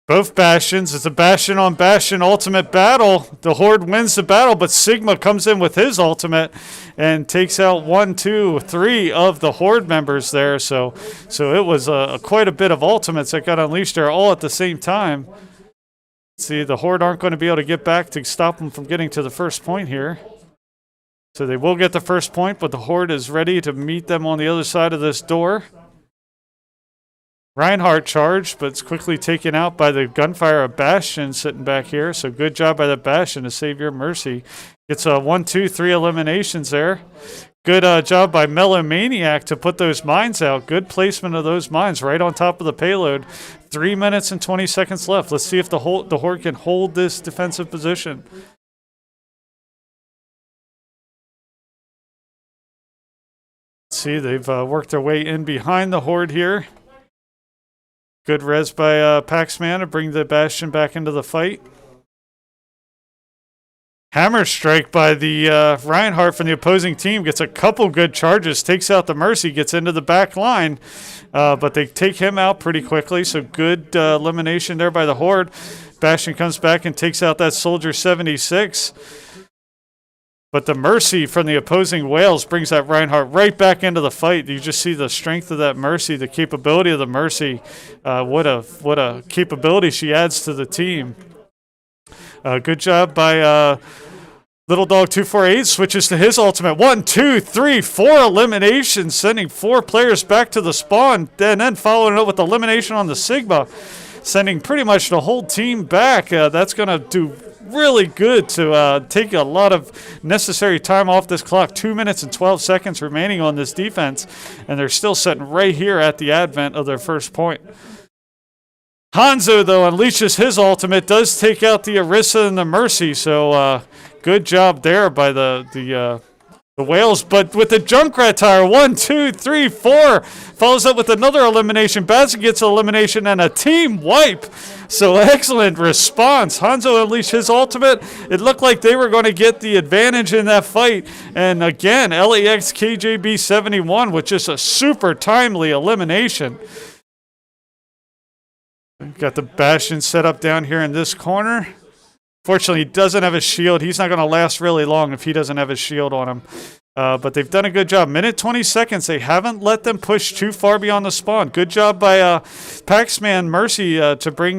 Both Bastions. It's a Bastion on Bastion ultimate battle. The Horde wins the battle, but Sigma comes in with his ultimate and takes out 1, 2, 3 of the Horde members there. So it was quite a bit of ultimates that got unleashed there all at the same time. See, the Horde aren't going to be able to get back to stop them from getting to the first point here. So they will get the first point, but the Horde is ready to meet them on the other side of this door. Reinhardt charged, but it's quickly taken out by the gunfire of Bastion sitting back here. So good job by the Bastion to save your Mercy. It's a 1, 2, 3 eliminations there. Good job by Mellow Maniac to put those mines out. Good placement of those mines right on top of the payload. 3 minutes and 20 seconds left. Let's see if the Horde can hold this defensive position. See, they've worked their way in behind the Horde here. Good res by Paxman to bring the Bastion back into the fight. Hammer strike by the Reinhardt from the opposing team. Gets a couple good charges. Takes out the Mercy. Gets into the back line. But they take him out pretty quickly. So good elimination there by the Horde. Bastion comes back and takes out that Soldier 76. But the Mercy from the opposing Whales brings that Reinhardt right back into the fight. You just see the strength of that Mercy, the capability of the Mercy. What a capability she adds to the team. Good job by Little Dog 248 switches to his ultimate. 1, 2, 3, 4 eliminations, sending 4 players back to the spawn, and then following it up with elimination on the Sigma, sending pretty much the whole team back. That's going to do really good to take a lot of necessary time off this clock. 2 minutes and 12 seconds remaining on this defense, and they're still sitting right here at the advent of their first point. Hanzo, though, unleashes his ultimate, does take out the Orisa and the Mercy, so good job there by the Whales. But with the Junkrat tire, 1, 2, 3, 4, follows up with another elimination. Bazza gets an elimination and a team wipe. So excellent response. Hanzo unleashed his ultimate. It looked like they were going to get the advantage in that fight. And again, LAX KJB 71 with just a super timely elimination. Got the Bastion set up down here in this corner. Fortunately, he doesn't have his shield. He's not going to last really long if he doesn't have his shield on him. But they've done a good job. Minute 20 seconds. They haven't let them push too far beyond the spawn. Good job by Paxman Mercy to bring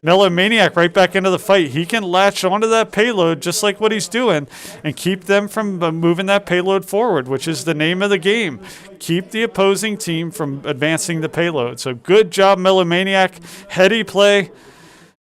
Mellow Maniac right back into the fight. He can latch onto that payload just like what he's doing and keep them from moving that payload forward, which is the name of the game. Keep the opposing team from advancing the payload. So good job, Mellow Maniac. Heady play.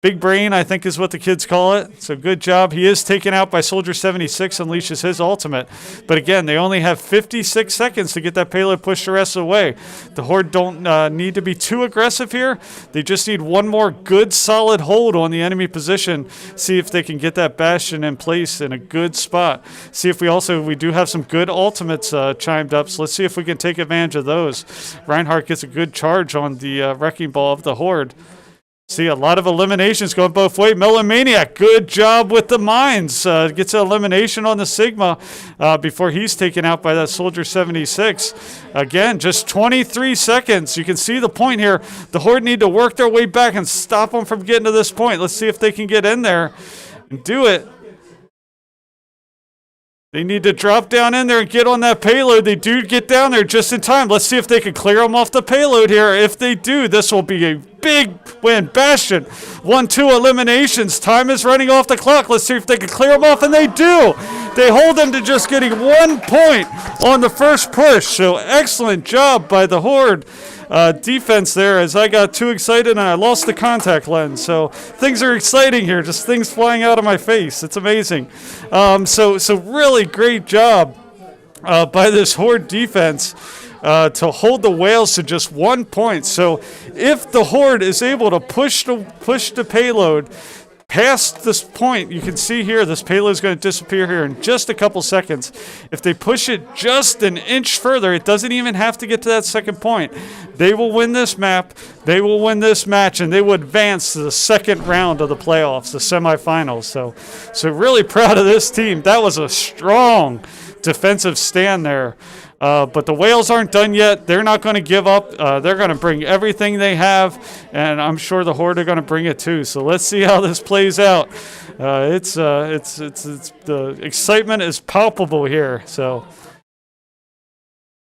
Big brain, I think is what the kids call it. So good job. He is taken out by Soldier 76, unleashes his ultimate. But again, they only have 56 seconds to get that payload pushed the rest of the way. The Horde don't need to be too aggressive here. They just need one more good, solid hold on the enemy position. See if they can get that Bastion in place in a good spot. See if we do have some good ultimates chimed up. So let's see if we can take advantage of those. Reinhardt gets a good charge on the Wrecking Ball of the Horde. See, a lot of eliminations going both ways. Melomaniac, good job with the mines. Gets an elimination on the Sigma before he's taken out by that Soldier 76. Again, just 23 seconds. You can see the point here. The Horde need to work their way back and stop them from getting to this point. Let's see if they can get in there and do it. They need to drop down in there and get on that payload. They do get down there just in time. Let's see if they can clear them off the payload here. If they do, this will be a big win. Bastion, 1-2 eliminations. Time is running off the clock. Let's see if they can clear them off, and they do. They hold them to just getting 1 point on the first push. So excellent job by the Horde. Defense there, as I got too excited and I lost the contact lens. So things are exciting here, just things flying out of my face. It's amazing. So really great job by this Horde defense to hold the Whales to just 1 point. So if the Horde is able to push the payload past this point, you can see here this payload is going to disappear here in just a couple seconds. If they push it just an inch further, it doesn't even have to get to that second point. They will win this map, they will win this match, and they will advance to the second round of the playoffs, the semifinals. So really proud of this team. That was a strong defensive stand there. But the Whales aren't done yet. They're not going to give up. They're going to bring everything they have, and I'm sure the Horde are going to bring it too. So let's see how this plays out. It's the excitement is palpable here. So.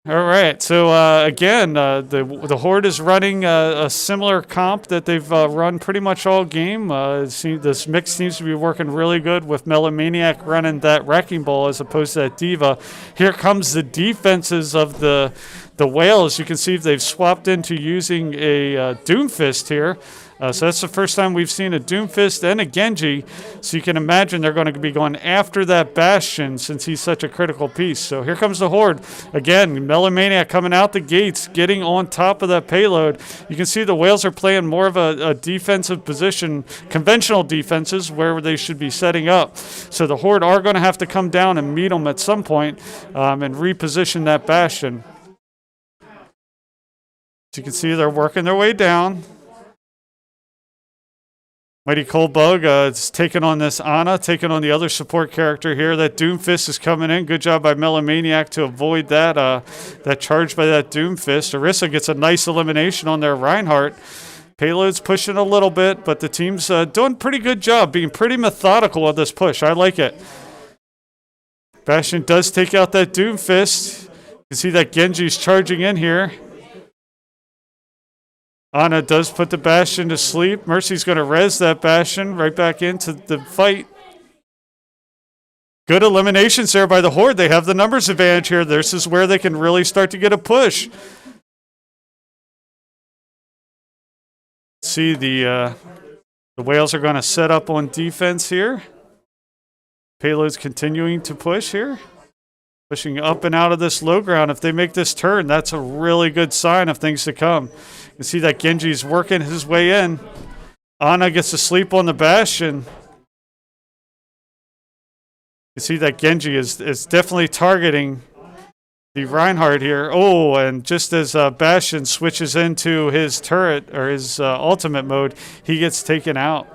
All right, so again, the Horde is running a similar comp that they've run pretty much all game. This mix seems to be working really good with Melomaniac running that Wrecking Ball as opposed to that Diva. Here comes the defenses of the Whales. You can see they've swapped into using a Doomfist here. So that's the first time we've seen a Doomfist and a Genji. So you can imagine they're going to be going after that Bastion since he's such a critical piece. So here comes the Horde. Again, Melomaniac coming out the gates, getting on top of that payload. You can see the Whales are playing more of a defensive position, conventional defenses where they should be setting up. So the Horde are going to have to come down and meet them at some point and reposition that Bastion. So you can see they're working their way down. Mighty Cold Bug is taking on this Ana, taking on the other support character here. That Doomfist is coming in. Good job by Melomaniac to avoid that that charge by that Doomfist. Orisa gets a nice elimination on their Reinhardt. Payload's pushing a little bit, but the team's doing a pretty good job, being pretty methodical on this push. I like it. Bastion does take out that Doomfist. You can see that Genji's charging in here. Ana does put the Bastion to sleep. Mercy's going to res that Bastion right back into the fight. Good eliminations there by the Horde. They have the numbers advantage here. This is where they can really start to get a push. See, the Whales are going to set up on defense here. Payload's continuing to push here. Pushing up and out of this low ground. If they make this turn, that's a really good sign of things to come. You can see that Genji's working his way in. Ana gets to sleep on the Bastion. You see that Genji is definitely targeting the Reinhardt here. Oh, and just as Bastion switches into his turret or his ultimate mode, he gets taken out.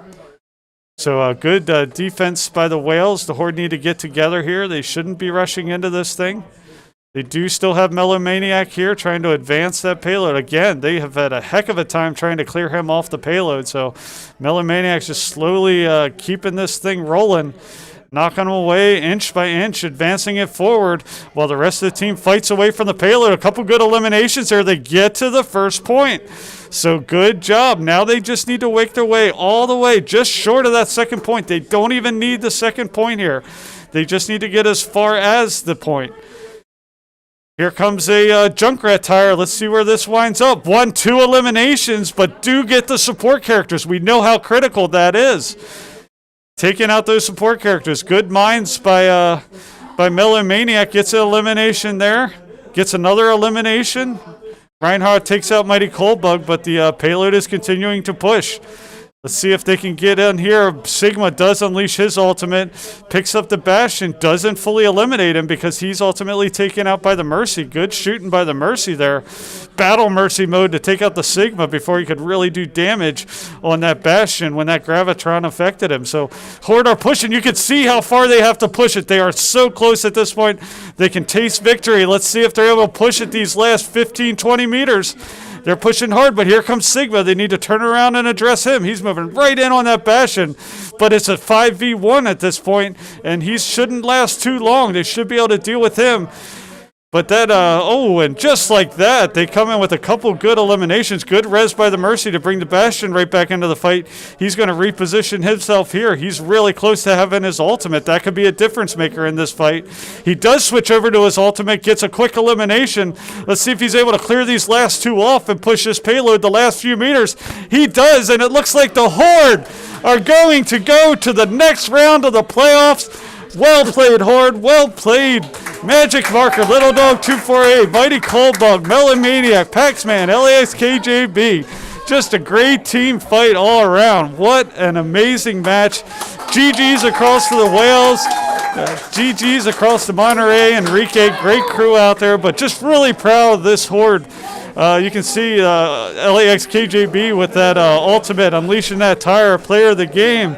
So good defense by the Whales. The Horde need to get together here. They shouldn't be rushing into this thing. They do still have Melomaniac here trying to advance that payload. Again, they have had a heck of a time trying to clear him off the payload. So Melomaniac's just slowly keeping this thing rolling. Knocking them away inch by inch, advancing it forward while the rest of the team fights away from the payload. A couple good eliminations there. They get to the first point. So good job. Now they just need to wake their way all the way just short of that second point. They don't even need the second point here. They just need to get as far as the point. Here comes a Junkrat tire. Let's see where this winds up. 1-2 eliminations, but do get the support characters. We know how critical that is. Taking out those support characters. Good minds by Melomaniac. Gets an elimination there. Gets another elimination. Reinhardt takes out Mighty Coldbug, but the payload is continuing to push. Let's see if they can get in here. Sigma does unleash his ultimate, picks up the Bastion, doesn't fully eliminate him because he's ultimately taken out by the Mercy. Good shooting by the Mercy there. Battle Mercy mode to take out the Sigma before he could really do damage on that Bastion when that Gravitron affected him. So Horde are pushing. You can see how far they have to push it. They are so close at this point. They can taste victory. Let's see if they're able to push it these last 15, 20 meters. They're pushing hard, but here comes Sigma. They need to turn around and address him. He's moving right in on that Bastion, but it's a 5v1 at this point, and he shouldn't last too long. They should be able to deal with him. But that, and just like that, they come in with a couple good eliminations. Good res by the Mercy to bring the Bastion right back into the fight. He's going to reposition himself here. He's really close to having his ultimate. That could be a difference maker in this fight. He does switch over to his ultimate, gets a quick elimination. Let's see if he's able to clear these last two off and push his payload the last few meters. He does, and it looks like the Horde are going to go to the next round of the playoffs. Well played, Horde. Well played. Magic Marker, Little Dog 248, Mighty Coldbug, Melomaniac, Paxman, LAX KJB. Just a great team fight all around. What an amazing match. GG's across to the Whales. GG's across to Monterey. Enrique, great crew out there, but just really proud of this Horde. You can see LAX KJB with that ultimate, unleashing that tire, player of the game.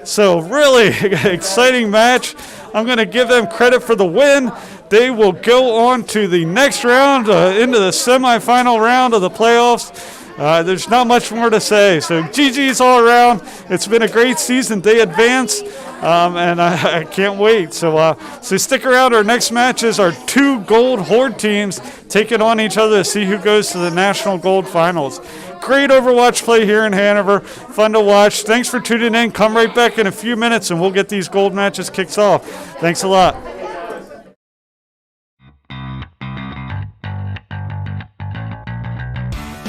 So really exciting match. I'm going to give them credit for the win. They will go on to the next round, into the semifinal round of the playoffs. There's not much more to say. So GG's all around. It's been a great season. They advance, and I can't wait. So stick around. Our next matches are two gold Horde teams taking on each other to see who goes to the National Gold Finals. Great Overwatch play here in Hanover. Fun to watch. Thanks for tuning in. Come right back in a few minutes, and we'll get these gold matches kicked off. Thanks a lot.